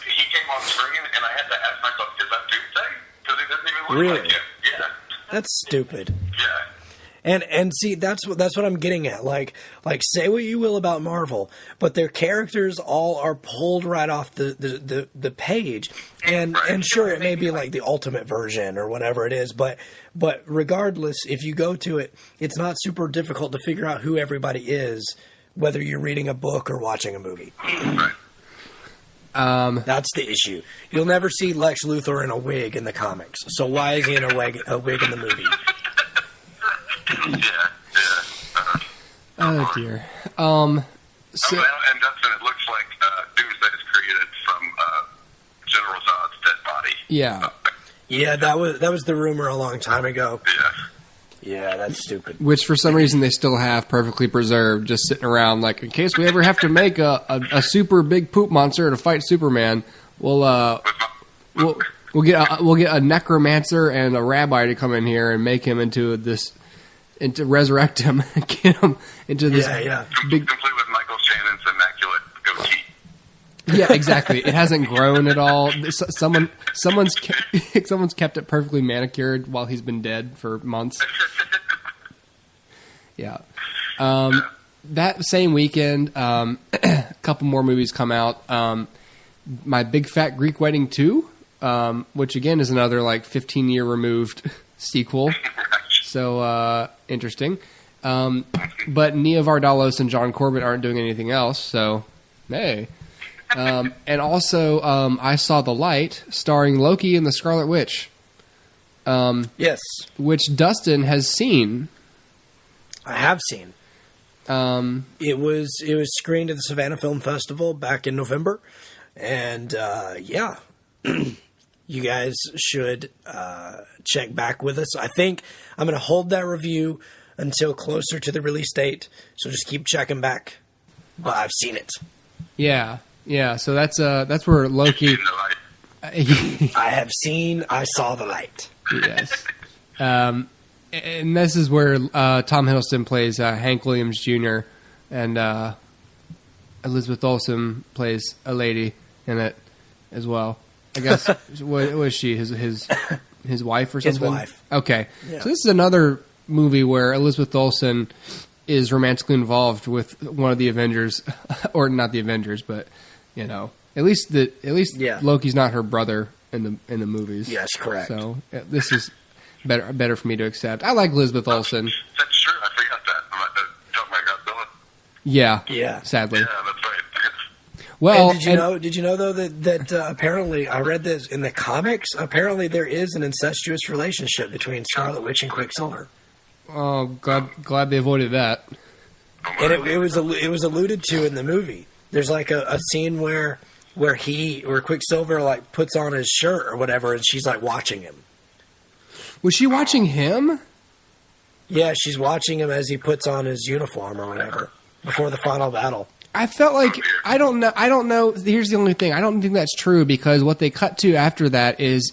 he came on screen, and I had to ask myself, is that Doomsday? Because he doesn't even look
Really?
like him. Yeah.
That's stupid.
Yeah.
And see, that's what I'm getting at. Like say what you will about Marvel, but their characters all are pulled right off the page. And sure, it may be like the ultimate version or whatever it is, but regardless, if you go to it, it's not super difficult to figure out who everybody is, whether you're reading a book or watching a movie. That's the issue. You'll never see Lex Luthor in a wig in the comics. So why is he in a wig in the movie?
Oh dear.
And Dustin, it looks like Doomsday is created from General Zod's dead body.
Yeah.
Yeah, that was the rumor a long time ago. Yeah, that's stupid.
Which for some reason they still have perfectly preserved, just sitting around. Like, in case we ever have to make a super big poop monster to fight Superman, we'll get a necromancer and a rabbi to come in here and make him into resurrect him and get him into this big.
Complete with Michael Shannon's immaculate goatee.
Yeah, exactly. It hasn't grown at all. Someone's kept it perfectly manicured while he's been dead for months. Yeah. That same weekend, a couple more movies come out. My Big Fat Greek Wedding 2, which again is another like 15-year removed sequel. So interesting. But Nia Vardalos and John Corbett aren't doing anything else. So hey. And also, I Saw the Light, starring Loki and the Scarlet Witch.
Yes.
Which Dustin has seen.
I have seen. It was screened at the Savannah Film Festival back in November. And, you guys should check back with us. I think I'm going to hold that review until closer to the release date. So just keep checking back. But I've seen it.
Yeah. Yeah, so that's where Loki.
I saw the light.
Yes, and this is where Tom Hiddleston plays Hank Williams Jr. and Elizabeth Olsen plays a lady in it as well. I guess what was she his wife or something?
His wife.
Okay,
yeah.
So this is another movie where Elizabeth Olsen is romantically involved with one of the Avengers, or not the Avengers, but. You know, at least Loki's not her brother in the movies.
Yes, correct.
So this is better for me to accept. I like Elizabeth Olsen.
That's true. I forgot that. Talking about Godzilla.
Yeah. Sadly.
Yeah, that's right.
Well,
and did you know though that apparently I read this in the comics? Apparently there is an incestuous relationship between Scarlet Witch and Quicksilver.
Oh, glad they avoided that.
And it was alluded to in the movie. There's like a scene where Quicksilver like puts on his shirt or whatever, and she's like watching him.
Was she watching him?
Yeah, she's watching him as he puts on his uniform or whatever before the final battle.
I felt like I don't know. Here's the only thing. I don't think that's true because what they cut to after that is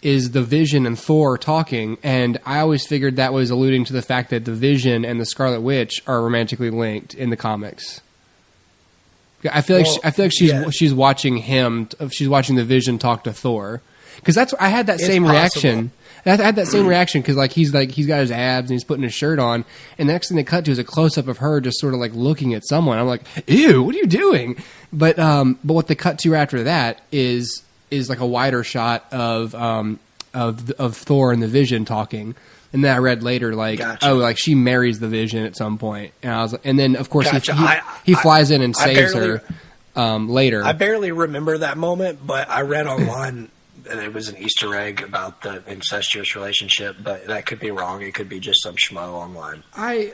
the Vision and Thor talking, and I always figured that was alluding to the fact that the Vision and the Scarlet Witch are romantically linked in the comics. I feel like she's watching him. She's watching the Vision talk to Thor because I had that same reaction. I had that same reaction because he's got his abs and he's putting his shirt on, and the next thing they cut to is a close up of her just sort of like looking at someone. I'm like, ew, what are you doing? But what they cut to after that is like a wider shot of Thor and the Vision talking, and then I read later like she marries the Vision at some point, and I was and then of course he flies in and saves her later.
I barely remember that moment, but I read online that it was an Easter egg about the incestuous relationship, but that could be wrong. It could be just some schmo online.
I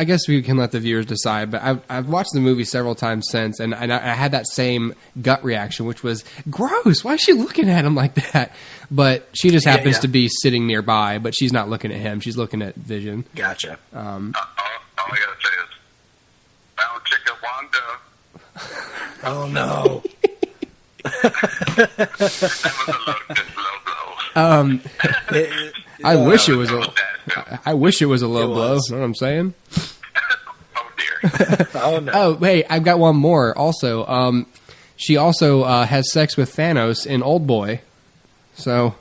guess we can let the viewers decide, but I've watched the movie several times since, and I had that same gut reaction, which was gross. Why is she looking at him like that? But she just happens to be sitting nearby, but she's not looking at him. She's looking at Vision.
Gotcha.
All I gotta say is, found Chicka Wanda.
Oh no.
That was a low blow.
I wish it was a low blow. You know what I'm saying?
Oh dear.
Oh no.
Oh, hey, I've got one more. Also, she also has sex with Thanos in Old Boy. So,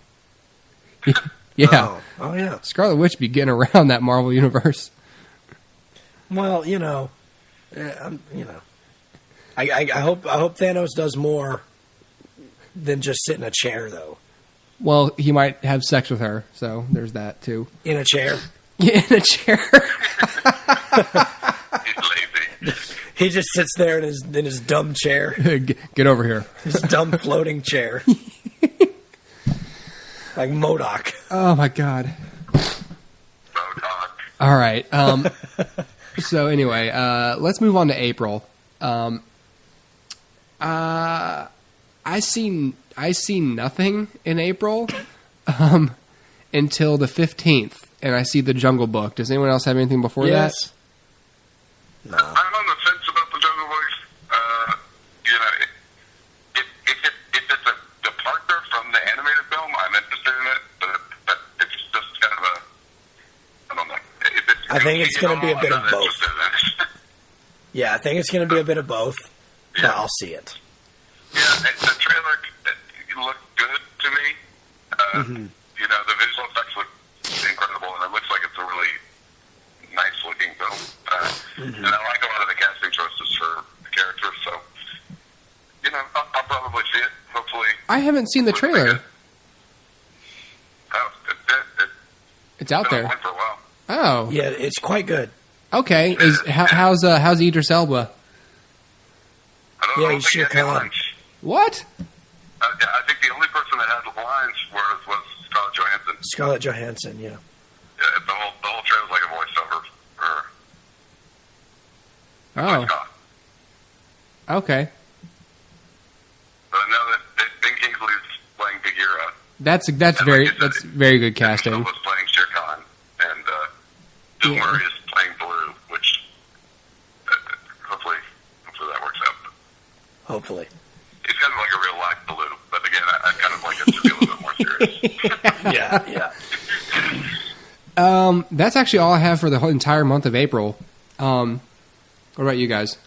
yeah.
Oh yeah.
Scarlet Witch be getting around that Marvel universe.
Well, I hope Thanos does more than just sit in a chair, though.
Well, he might have sex with her, so there's that too.
In a chair?
Yeah, in a chair.
He's lazy.
He just sits there in his dumb chair.
Get over here.
His dumb floating chair. Like MODOK.
Oh my god.
MODOK.
All right. So anyway, let's move on to April. I seen nothing in April. until the 15th, and I see The Jungle Book. Does anyone else have anything before that?
No.
I'm on the fence about the Jungle Book. If it's a departure from the animated film, I'm interested in it. But it's just kind of I don't know.
I think it's going to be a bit of both. Yeah, I think it's going to be a bit of both.
Yeah.
But I'll see it.
Yeah, the trailer looked good to me. The visual effects look incredible, and it looks like it's a really nice-looking film. And I like a lot of the casting choices for the characters, so, I'll probably see it, hopefully.
I haven't seen the trailer.
Oh,
It's out
been
there.
online for a while.
Oh.
Yeah, it's quite good.
Okay. How's Idris Elba?
I don't
he's
think he had any
Khan.
lines.
What?
I think the only person that had lines was Scarlett Johansson.
Scarlett Johansson, yeah.
Yeah, the whole trailer was like a voiceover for
Oh.
Scott.
Okay.
But I know that Ben Kingsley's playing Bagheera.
That's
And
very good casting.
was playing Shere Khan, and Bill Murray is playing Blue, which hopefully that works out.
Hopefully.
He's kind of like a real life Blue, but again, I kind of like it to be a little bit more serious.
Yeah.
That's actually all I have for the whole entire month of April. What about you guys?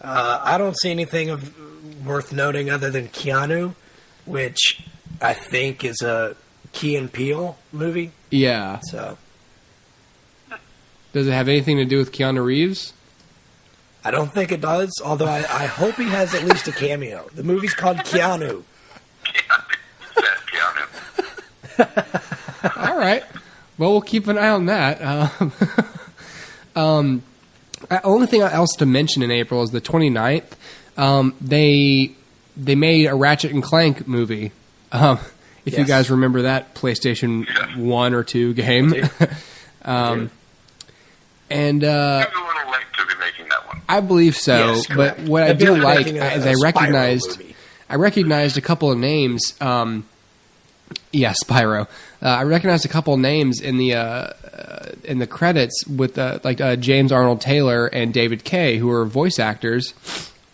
I don't see anything worth noting other than Keanu, which I think is a Key and Peele movie.
Yeah.
So
Does it have anything to do with Keanu Reeves?
I don't think it does, although I hope he has at least a cameo. The movie's called Keanu.
Keanu.
All right. Well, we'll keep an eye on that. Only thing else to mention in April is the 29th. They made a Ratchet and Clank movie. If you guys remember that PlayStation 1 or 2 game. And
It was a little late to be making that one.
I believe so.
Yes,
but
correct.
what I
They'd be
do
like
like
making a
is I
Spyro
recognized a couple of names. Spyro. I recognized a couple of names in the credits with James Arnold Taylor and David Kaye, who are voice actors.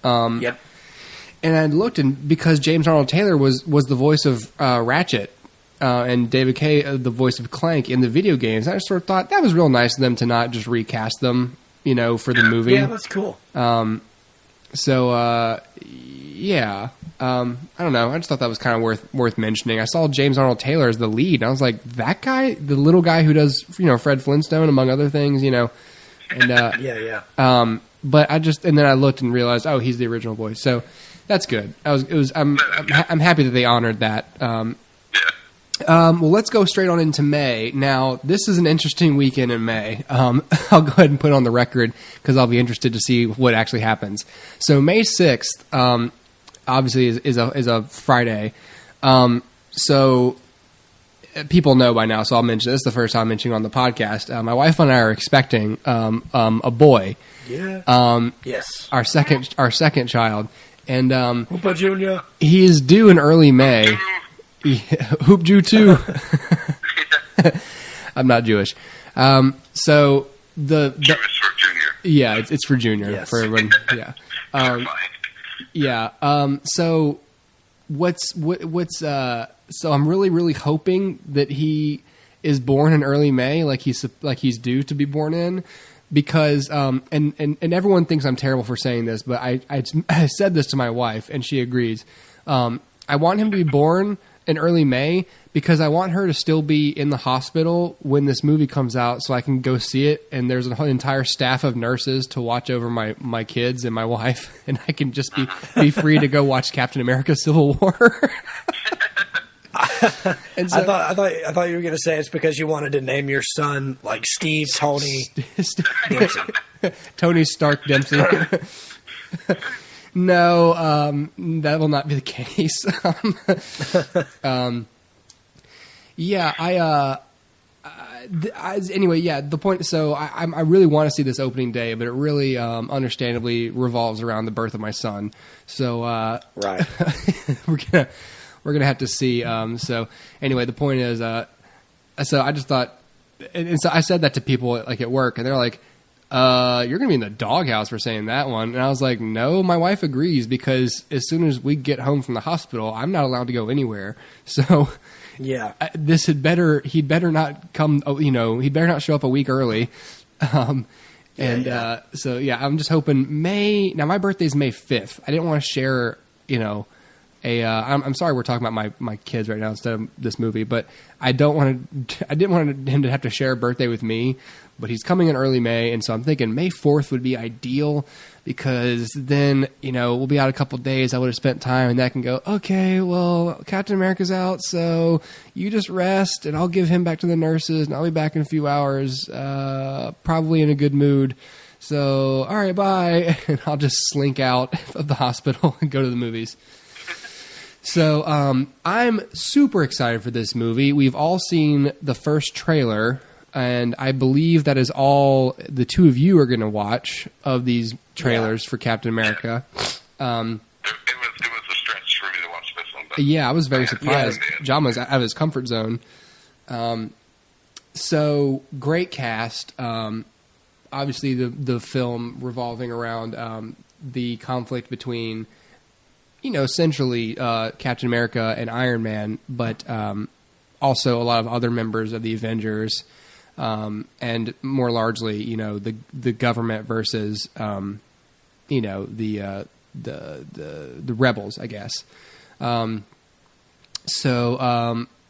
Yep.
And I looked, and because James Arnold Taylor was the voice of Ratchet, and David Kaye the voice of Clank in the video games, I just sort of thought that was real nice of them to not just recast them, for the movie.
Yeah, that's cool.
I don't know. I just thought that was kind of worth mentioning. I saw James Arnold Taylor as the lead, and I was like, that guy, the little guy who does, Fred Flintstone, among other things, and
Yeah.
but and then I looked and realized, oh, he's the original voice. So that's good. I'm happy that they honored that. Well, let's go straight on into May. Now, this is an interesting weekend in May. I'll go ahead and put it on the record because I'll be interested to see what actually happens. So May 6th, obviously, is a Friday. So people know by now, so I'll mention this. Is the first time I'm mentioning on the podcast. My wife and I are expecting a boy.
Yeah. Yes.
Our second child, and
Hoopa Jr.
he is due in early May. Yeah, Hoop Jew too. I'm not Jewish. So the
Jewish for Junior.
yeah, it's for Junior,
Yes.
for everyone. Yeah. Yeah. So so I'm really hoping that he is born in early May, like he's due to be born in, because and everyone thinks I'm terrible for saying this, but I said this to my wife and she agrees. I want him to be born in early May because I want her to still be in the hospital when this movie comes out, so I can go see it. And there's an entire staff of nurses to watch over my kids and my wife, and I can just be free to go watch Captain America: Civil War. And so,
I thought you were going to say it's because you wanted to name your son like Steve Tony Dempsey.
Tony Stark Dempsey. No, that will not be the case. Anyway, yeah, the point, so I really want to see this opening day, but it really, understandably revolves around the birth of my son. So,
Right.
we're gonna have to see. So anyway, the point is, so I just thought, and so I said that to people like at work, and they're like, you're gonna be in the doghouse for saying that one. And I was like, no, my wife agrees, because as soon as we get home from the hospital, I'm not allowed to go anywhere. So
Yeah.
he'd better not come, he'd better not show up a week early. So I'm just hoping now my birthday's May 5th. I didn't want to share, I'm sorry we're talking about my kids right now instead of this movie, but I didn't want him to have to share a birthday with me, but he's coming in early May. And so I'm thinking May 4th would be ideal, because then, we'll be out a couple days. I would have spent time, and that can go, okay, well, Captain America's out, so you just rest, and I'll give him back to the nurses, and I'll be back in a few hours, probably in a good mood. So, all right, bye. And I'll just slink out of the hospital and go to the movies. So I'm super excited for this movie. We've all seen the first trailer, and I believe that is all the two of you are going to watch of these trailers for Captain America.
It was a stretch for me to watch this one. But
yeah, I was very surprised. John was out of his comfort zone. So great cast. Obviously, the film revolving around the conflict between, essentially Captain America and Iron Man, but also a lot of other members of the Avengers. And more largely, the government versus, the rebels, I guess.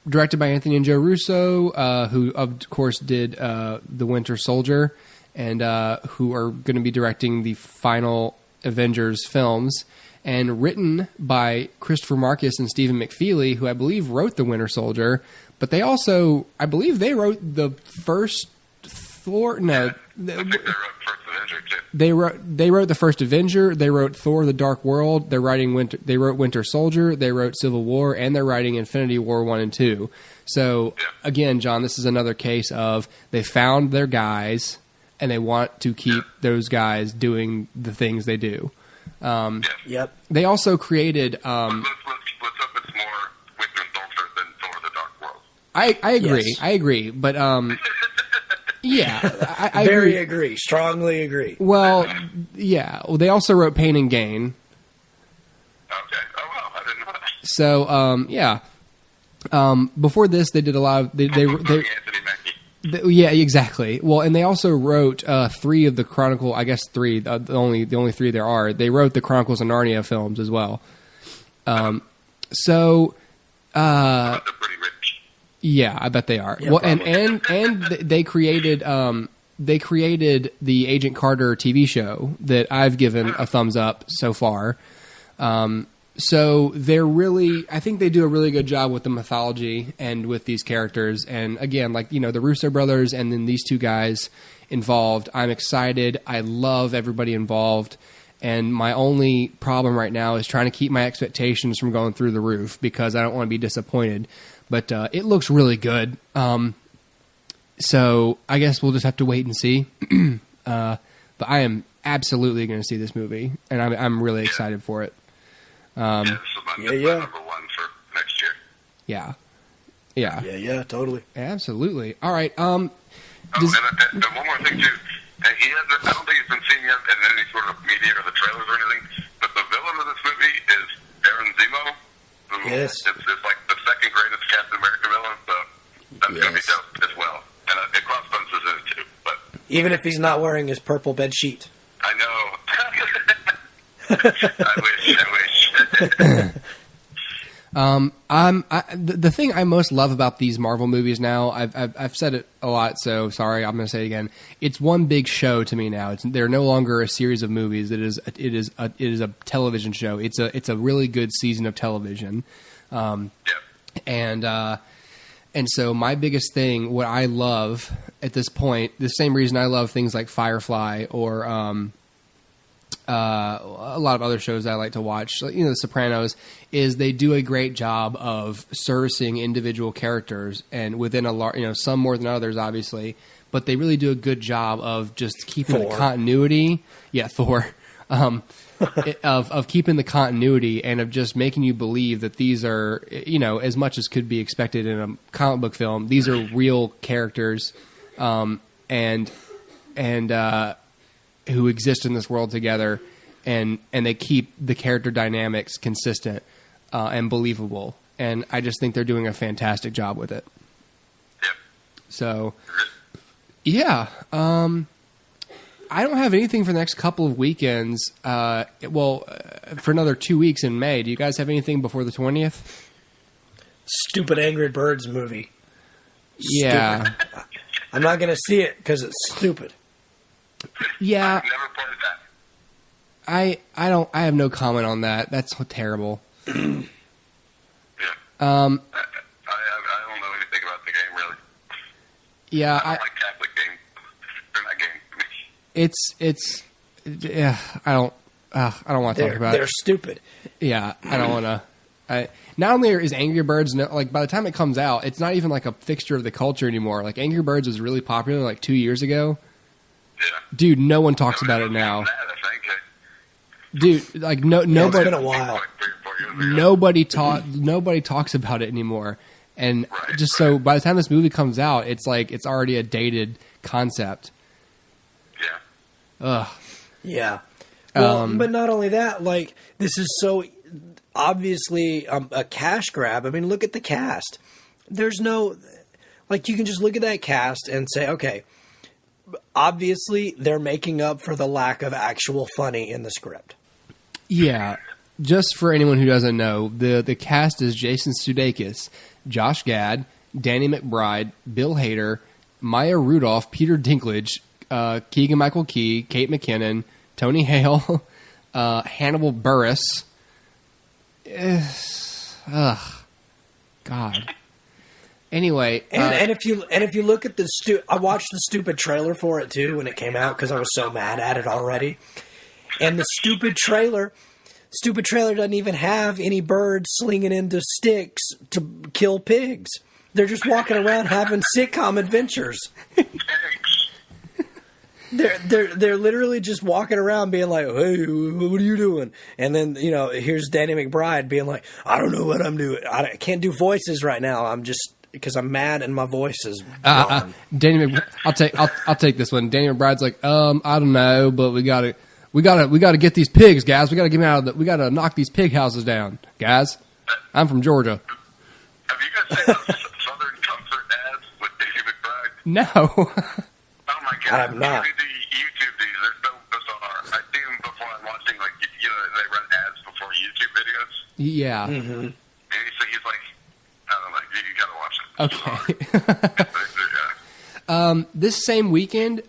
Directed by Anthony and Joe Russo, who of course did The Winter Soldier, and who are going to be directing the final Avengers films, and written by Christopher Marcus and Stephen McFeely, who I believe wrote The Winter Soldier. But they also, I believe they wrote the first Thor. No,
I think they wrote First Avenger too.
They wrote the first Avenger. They wrote Thor: The Dark World. They wrote Winter Soldier. They wrote Civil War, and they're writing Infinity War 1 and 2. So again, John, this is another case of they found their guys, and they want to keep those guys doing the things they do.
Yep.
They also created.
Let's hope it's more Winter Soldier than Thor: The Dark World.
I agree.
Yes.
I agree. But yeah, I
Very agree. Strongly agree.
Well, yeah. Well, they also wrote Pain and Gain.
Okay. Oh well, I didn't know that.
So yeah. Before this, they did a lot of they
Anthony Mackie.
yeah, exactly. Well, and they also wrote 3 of the Chronicle. I guess 3. The only 3 there are. They wrote the Chronicles of Narnia films as well. So.
They're pretty rich.
Yeah, I bet they are.
Yeah,
well,
probably.
and they created the Agent Carter TV show that I've given a thumbs up so far. So they're really, I think they do a really good job with the mythology and with these characters. And again, like, the Russo brothers and then these 2 guys involved. I'm excited. I love everybody involved. And my only problem right now is trying to keep my expectations from going through the roof, because I don't want to be disappointed. But it looks really good. So I guess we'll just have to wait and see. But I am absolutely going to see this movie, and I'm really excited for it.
This is my number 1 for next year.
Yeah.
Yeah, totally.
Absolutely. All right.
And one more thing too. I don't think he's been seen yet in any sort of media or the trailers or anything. But the villain of this movie is Baron Zemo. Who
Yes.
It's like the second greatest Captain America villain. So that's going to be dope as well. And it Crossbones is in it too. But
Even if he's not wearing his purple bed sheet.
I know. I wish.
The thing I most love about these Marvel movies now, I've said it a lot, so sorry, I'm going to say it again. It's one big show to me now. They're no longer a series of movies. It is a television show. It's a really good season of television. And so my biggest thing, what I love at this point, the same reason I love things like Firefly or a lot of other shows I like to watch, like, The Sopranos, is they do a great job of servicing individual characters, and within some more than others, obviously, but they really do a good job of just keeping the continuity. Yeah, Thor. of keeping the continuity and of just making you believe that these are, as much as could be expected in a comic book film, these are real characters, and who exist in this world together, and they keep the character dynamics consistent and believable. And I just think they're doing a fantastic job with it.
Yep.
So, yeah. I don't have anything for the next couple of weekends. For another 2 weeks in May. Do you guys have anything before the 20th?
Stupid Angry Birds movie.
Yeah.
Stupid. I'm not going to see it because it's stupid.
Yeah.
I've never played that.
I have no comment on that. That's terrible.
Yeah. I don't know anything about the game, really.
Yeah.
I don't like Catholic games. They're not games to me.
I don't want to talk about it.
They're stupid.
Yeah, I don't want to. Not only is Angry Birds, by the time it comes out, it's not even like a fixture of the culture anymore. Like, Angry Birds was really popular like 2 years ago.
Yeah.
Dude, no one talks about it now.
That, I think.
Dude, like nobody.
It's been a while.
Like 3 or 4 years ago.
Nobody talks about it anymore. And
Right,
just so by the time this movie comes out, it's like it's already a dated concept.
Yeah.
Ugh.
Yeah. Well,
Um,
but not only that, like, this is so obviously a cash grab. I mean, look at the cast. There's no, like, you can just look at that cast and say, okay, obviously they're making up for the lack of actual funny in the script.
Yeah. Just for anyone who doesn't know, the cast is Jason Sudeikis, Josh Gad, Danny McBride, Bill Hader, Maya Rudolph, Peter Dinklage, Keegan-Michael Key, Kate McKinnon, Tony Hale, Hannibal Buress. God. Anyway,
And if you look at I watched the stupid trailer for it too when it came out because I was so mad at it already. And the stupid trailer doesn't even have any birds slinging into sticks to kill pigs. They're just walking around having sitcom adventures. They're literally just walking around being like, "Hey, what are you doing?" And then here's Danny McBride being like, "I don't know what I'm doing. I can't do voices right now. I'm just because I'm mad and my voice is gone."
Danny, I'll take this one. Danny McBride's like, I don't know, but we gotta get these pigs, guys. We gotta get them out of we gotta knock these pig houses down, guys. I'm from Georgia.
Have you guys seen those Southern Comfort ads with Danny McBride?
No.
Oh my God!
I have not.
You need to YouTube these. They're so bizarre. I see them before I'm watching, like, they run ads before YouTube videos.
Yeah.
Mm-hmm.
And he's like, I don't know, you gotta watch it.
Okay.
Yeah.
This same weekend,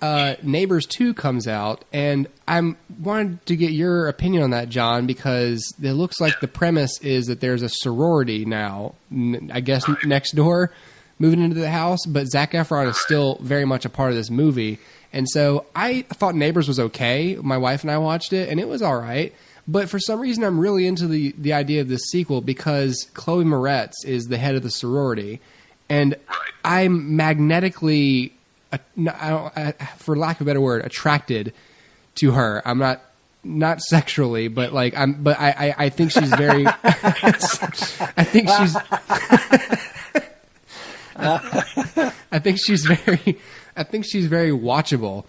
Neighbors 2 comes out, and I wanted to get your opinion on that, John, because it looks like the premise is that there's a sorority now, I guess, next door, moving into the house, but Zac Efron is still very much a part of this movie. And so I thought Neighbors was okay. My wife and I watched it, and it was all right. But for some reason, I'm really into the idea of this sequel because Chloe Moretz is the head of the sorority. And I'm magnetically, for lack of a better word, attracted to her. I'm not sexually, but like I think she's very. I think she's very watchable,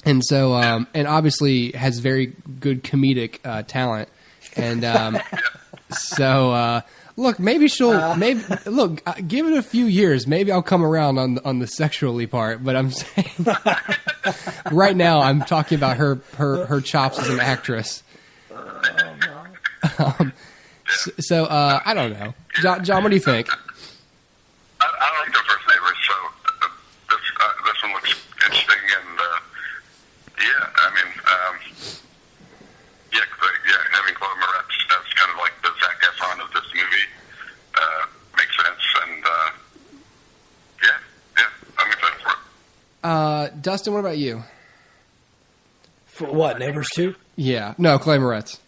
and so and obviously has very good comedic talent, and so. Look, maybe she'll. Give it a few years. Maybe I'll come around on the sexually part. But I'm saying, right now, I'm talking about her chops as an actress. So I don't know, John. What do you think?
I like the first Neighbors, so this one looks interesting, and having Chloe Moretz as kind of like the Zac Efron of this movie makes sense, and I'm excited for it.
Dustin, what about you?
For what, Neighbors 2?
Yeah, no, Chloe Moretz.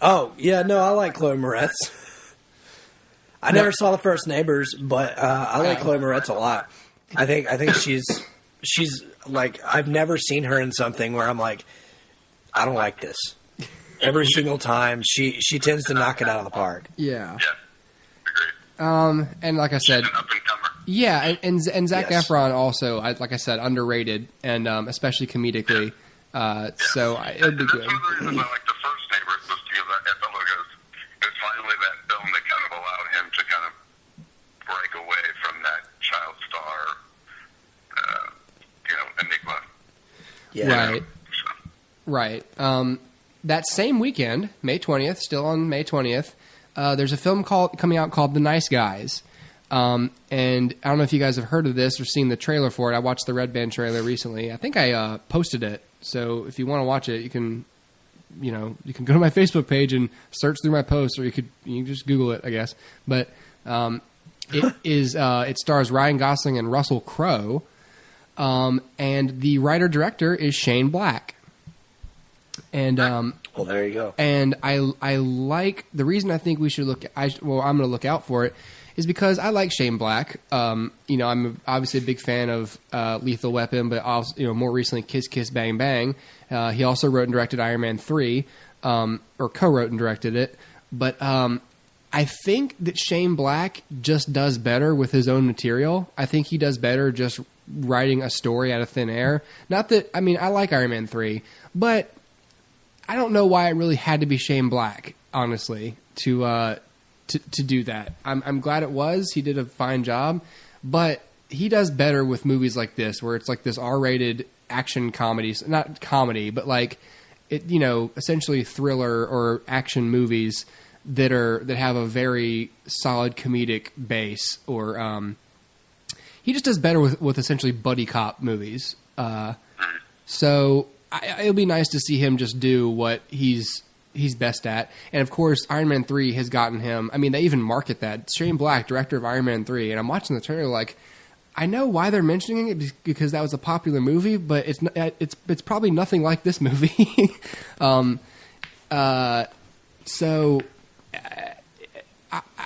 Oh, yeah, no, I like Chloe Moretz. I never saw the first Neighbors, but I like Chloe Moretz a lot. I think she's like, I've never seen her in something where I'm like, I don't like this. Every single time, she tends to knock it out of the park.
Yeah.
Yeah. Agreed.
And like I said,
She's an up-and-comer.
yeah, and Zac
Yes.
Efron also, like I said, underrated, and especially comedically. So it would be
And
good.
that's one of the reasons I like the first Neighbors, was because at the logos, it's finally that film that kind of allowed him to kind of break away from that child star, enigma.
Yeah.
Right.
So,
Right. That same weekend, May 20th, still on May 20th, there's a film coming out called The Nice Guys. And I don't know if you guys have heard of this or seen the trailer for it. I watched the Red Band trailer recently. I think I posted it. So if you want to watch it, you can go to my Facebook page and search through my posts, or you can just Google it, I guess. But it stars Ryan Gosling and Russell Crowe. And the writer-director is Shane Black. And
Well, there you go.
and I like the reason I think we should I'm going to look out for it is because I like Shane Black. I'm obviously a big fan of Lethal Weapon, but also more recently Kiss Kiss Bang Bang. He also wrote and directed Iron Man 3, or co-wrote and directed it. But I think that Shane Black just does better with his own material. I think he does better just writing a story out of thin air. Not that I like Iron Man 3, but I don't know why it really had to be Shane Black, honestly, to do that. I'm glad it was. He did a fine job, but he does better with movies like this, where it's like this R-rated action comedy, not comedy, but like it, essentially thriller or action movies that have a very solid comedic base. Or he just does better with essentially buddy cop movies. So it'll be nice to see him just do what he's best at. And of course, Iron Man 3 has gotten him. They even market that. Shane Black, director of Iron Man 3. And I'm watching the trailer like, I know why they're mentioning it because that was a popular movie, but it's probably nothing like this movie. So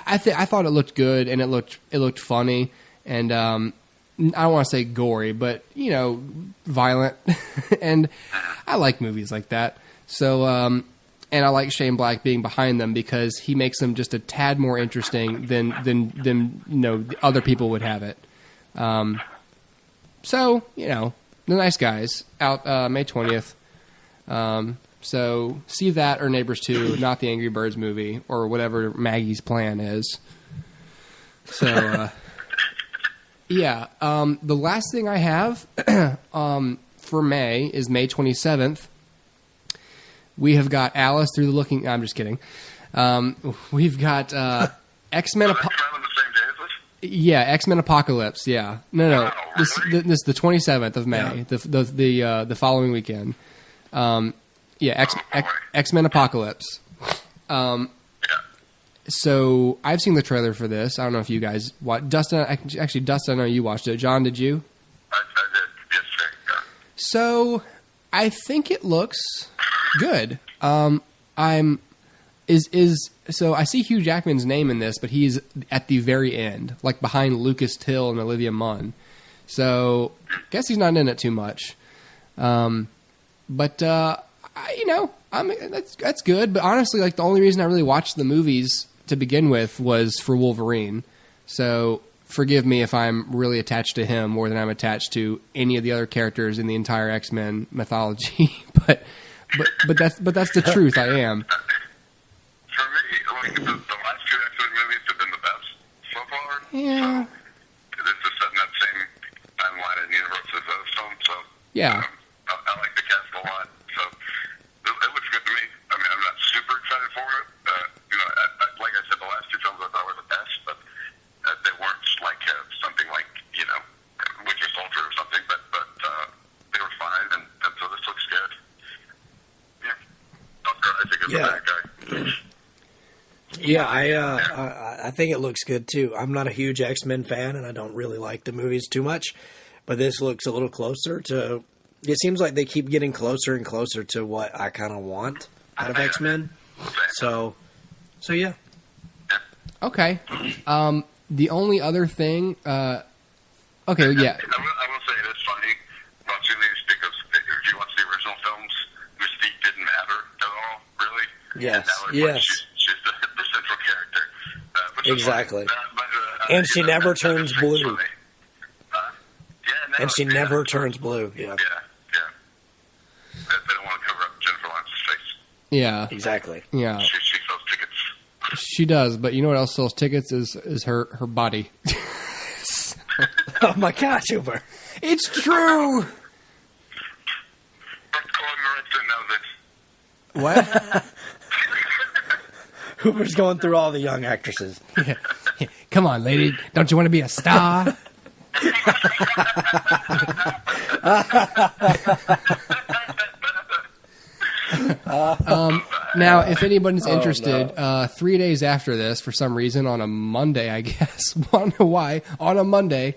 I thought it looked good, and it looked funny, and I don't want to say gory, but violent, and I like movies like that. So and I like Shane Black being behind them because he makes them just a tad more interesting than the other people would have it. So The Nice Guys out May 20th. So see that or Neighbors 2, not the Angry Birds movie or whatever Maggie's plan is. So yeah, the last thing I have for May is May 27th. We have got Alice Through the Looking. I'm just kidding. We've got X-Men.
around the same day as this?
Yeah, X-Men Apocalypse. Yeah, no.
Wow,
This
really?
is the 27th of May, the following weekend. X-Men Apocalypse.
Yeah.
So I've seen the trailer for this. I don't know if you guys watched. Dustin, I know you watched it. John, did you?
I did yesterday. Yeah.
So I think it looks good. So I see Hugh Jackman's name in this, but he's at the very end, like behind Lucas Till and Olivia Munn. So I guess he's not in it too much. But that's good. But honestly, like the only reason I really watched the movies to begin with was for Wolverine. So forgive me if I'm really attached to him more than I'm attached to any of the other characters in the entire X-Men mythology. but that's the truth. I am.
For me, like the last two X-Men movies have been the best so far.
Yeah.
So it's just setting that same timeline and universe as those films. So
Yeah.
I like the cast a lot. So it looks good to me. I'm not super excited for it. Like I said, the last two films I thought were the best, but they weren't like something like Winter Soldier or something. But they were fine, and so this looks good. Yeah, Oscar Isaac is a bad guy.
Yeah, I think it looks good too. I'm not a huge X-Men fan, and I don't really like the movies too much, but this looks a little closer to. It seems like they keep getting closer and closer to what I kind of want out of X-Men. So yeah.
Okay. The only other thing. Okay. Yeah.
I will say it is funny watching these because if you watch the original films, Mystique didn't
Yes,
Now,
yes.
She's the central character. Which is
Exactly.
funny.
And she never turns blue.
Funny.
And she never turns blue. Yeah.
Yeah. They don't want to cover up Jennifer Lawrence's face.
Yeah.
Exactly.
Yeah.
She sells tickets.
She does, but you know what else sells tickets is her body.
Oh my gosh, Hooper.
It's true. What?
Hooper's going through all the young actresses.
Yeah. Come on, lady. Don't you want to be a star? Now, if anybody's interested, 3 days after this, for some reason, on a Monday, I guess, I don't know why, on a Monday,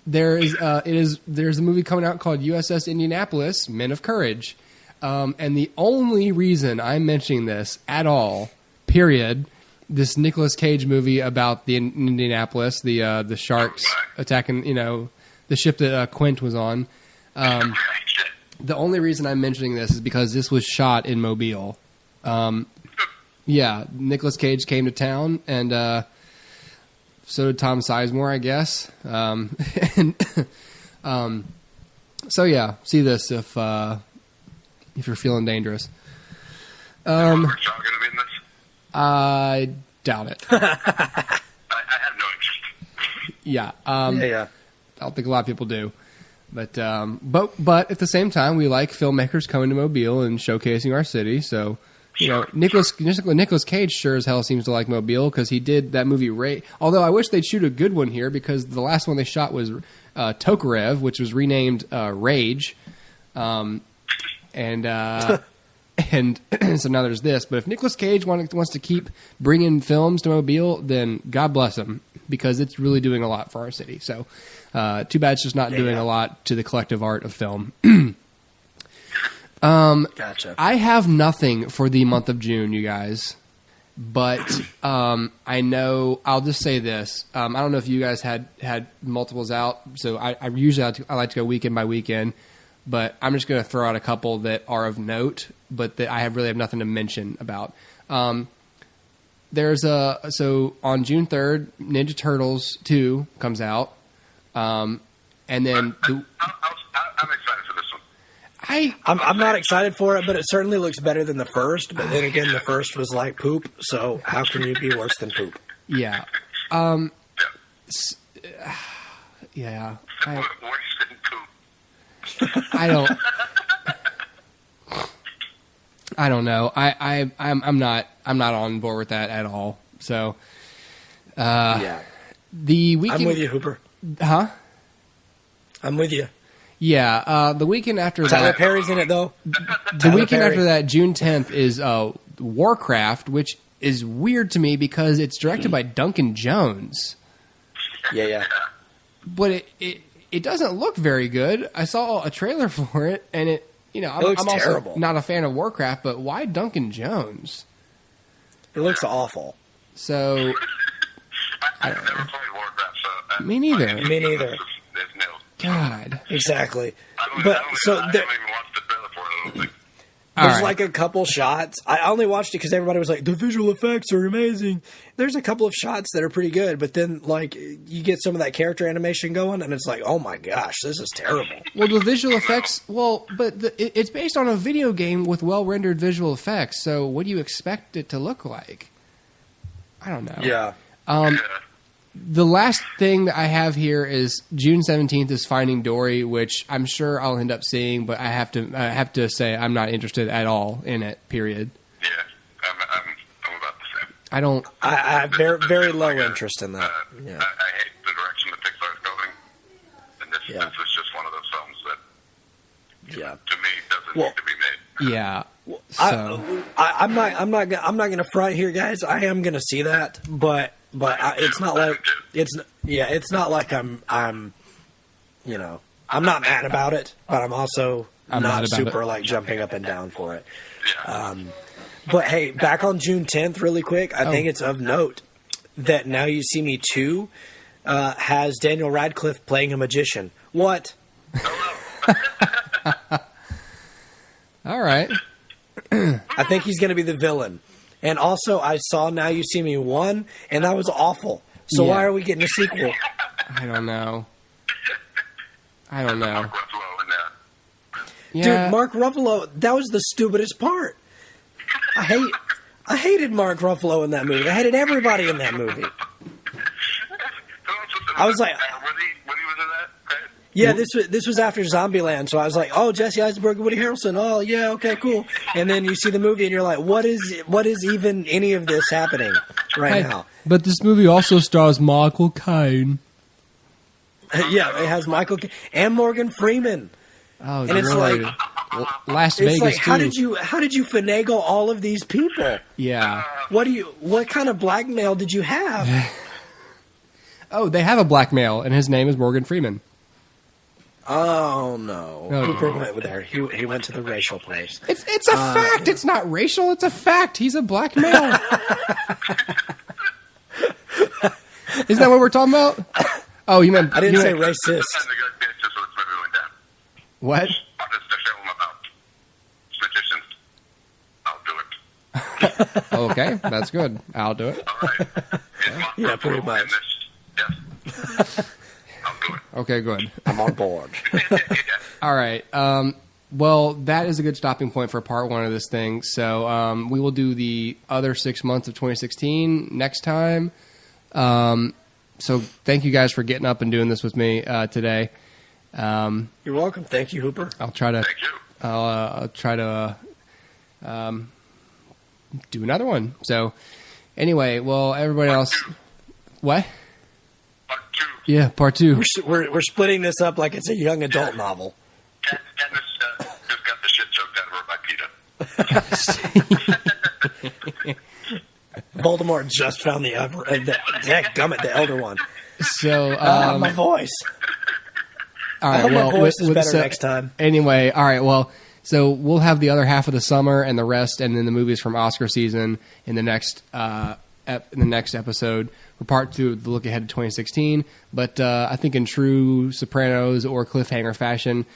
there's a movie coming out called USS Indianapolis, Men of Courage. And the only reason I'm mentioning this at all, period, this Nicolas Cage movie about the Indianapolis, the sharks attacking, the ship that Quint was on. The only reason I'm mentioning this is because this was shot in Mobile. Yeah, Nicolas Cage came to town, and so did Tom Sizemore, I guess. So yeah, see this if you're feeling dangerous.
Are Shaw going to be in this?
I doubt it.
I have no interest.
Yeah.
Yeah.
I don't think a lot of people do. But at the same time, we like filmmakers coming to Mobile and showcasing our city. So, Nicolas Cage sure as hell seems to like Mobile because he did that movie Rage. Although I wish they'd shoot a good one here because the last one they shot was Tokarev, which was renamed Rage. And so now there's this. But if Nicolas Cage wants to keep bringing films to Mobile, then God bless him because it's really doing a lot for our city. So too bad it's just not doing a lot to the collective art of film.
Gotcha.
I have nothing for the month of June, you guys. But I know I'll just say this. I don't know if you guys had multiples out. So I usually I like to go weekend by weekend. But I'm just going to throw out a couple that are of note, but that I really have nothing to mention about. So on June 3rd, Ninja Turtles 2 comes out. And then
I'm excited for this one.
I'm not excited for it, but it certainly looks better than the first. But then again, the first was like poop, so how can you be worse than poop?
Yeah. Yeah.
Worse than poop.
I don't know. I'm not on board with that at all. So,
Yeah.
the weekend.
I'm with you, Hooper.
Huh?
I'm with you.
Yeah. The weekend after
Tyler
that.
Perry's in it, though.
The weekend after that, June 10th, is Warcraft, which is weird to me because it's directed by Duncan Jones.
Yeah.
But it doesn't look very good. I saw a trailer for it, and it
looks
I'm also
terrible.
not a fan of Warcraft, but why Duncan Jones?
It looks awful.
So
I've never played Warcraft, so...
Me neither.
Me neither.
There's no...
God.
Exactly.
I
But
haven't even watched the trailer for it, I don't think.
There's
right.
like a couple shots. I only watched it because everybody was like, the visual effects are amazing. There's a couple of shots that are pretty good, but then like you get some of that character animation going, and it's like, oh my gosh, this is terrible.
Well, the visual effects. Well, but it's based on a video game with well-rendered visual effects. So, what do you expect it to look like? I don't know.
Yeah.
The last thing that I have here is June 17th is Finding Dory, which I'm sure I'll end up seeing, but I have to say I'm not interested at all in it. Period.
Yeah, I'm about the same.
I don't.
I have very low interest in that. Yeah.
I hate the direction that Pixar's going, and this is just one of those films that, to me, doesn't need to be made.
Yeah. So
I'm not going to front here, guys. I am going to see that, but it's not like it's not like I'm I'm not mad about it, but I'm also not super like jumping up and down for it. But hey, back on June 10th, really quick, I think it's of note that Now You See Me 2 has Daniel Radcliffe playing a magician. What?
all right.
I think he's going to be the villain. And also, I saw Now You See Me 1, and that was awful. So why are we getting a sequel?
I don't know.
Mark Ruffalo in that.
Yeah.
Dude, Mark Ruffalo, that was the stupidest part. I hated Mark Ruffalo in that movie. I hated everybody in that movie. I was like...
When he was in that? Right?
Yeah, this was after Zombieland, so I was like, oh, Jesse Eisenberg, Woody Harrelson, oh, yeah, okay, cool. And then you see the movie, and you're like, what is even any of this happening right now?
But this movie also stars Michael Caine.
Yeah, it has Michael Caine and Morgan Freeman.
Oh,
and it's like...
Las
It's
Vegas,
like, how
too.
did you finagle all of these people?
Yeah.
What kind of blackmail did you have?
Oh, they have a black male, and his name is Morgan Freeman.
Oh no!
Oh,
Cooper went there. He went to the racial place.
It's a fact. It's not racial. It's a fact. He's a black male. Isn't that what we're talking about? Oh, you meant
I didn't say
meant,
racist.
What?
What is the film about? Magicians. I'll do it.
Okay, that's good. I'll do it.
All right.
Yeah, pretty much.
Yes. I'll do it.
Okay, good.
I'm on board.
All right. Well, that is a good stopping point for part one of this thing. So we will do the other 6 months of 2016 next time. So thank you guys for getting up and doing this with me today.
You're welcome. Thank you, Hooper.
I'll try to.
Thank you.
I'll try to do another one. So anyway, well, everybody else. What?
Part two.
Yeah, part two.
We're splitting this up like it's a young adult novel.
Dennis just got the shit choked out of her by PETA.
Voldemort just found the Elder One.
So
My voice.
all
I
right.
hope
Well,
my voice is better next time.
Anyway, all right. Well, so we'll have the other half of the summer and the rest, and then the movies from Oscar season in the next episode for part two of the look ahead to 2016. But I think in true Sopranos or cliffhanger fashion,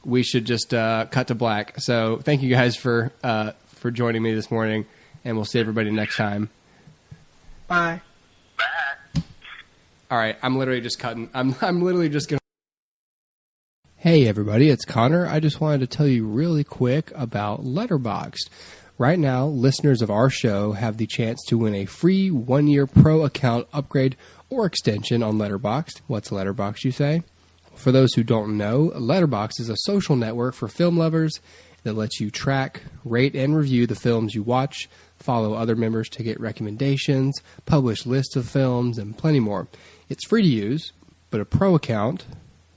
we should just cut to black. So thank you guys for joining me this morning, and we'll see everybody next time.
Bye.
All right, I'm literally just cutting. I'm literally just gonna. Hey everybody, it's Connor. I just wanted to tell you really quick about Letterboxd. Right now, listeners of our show have the chance to win a free 1-year pro account upgrade or extension on Letterboxd. What's Letterboxd, you say? For those who don't know, Letterboxd is a social network for film lovers that lets you track, rate, and review the films you watch, follow other members to get recommendations, publish lists of films, and plenty more. It's free to use, but a pro account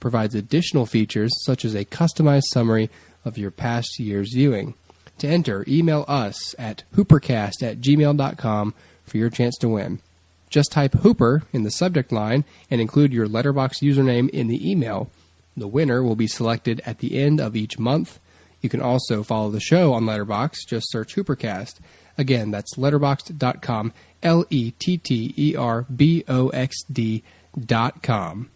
provides additional features such as a customized summary of your past year's viewing. To enter, email us at HooperCast@gmail.com for your chance to win. Just type Hooper in the subject line and include your Letterboxd username in the email. The winner will be selected at the end of each month. You can also follow the show on Letterboxd. Just search HooperCast. Again, that's letterboxd.com, LetterBoxd.com.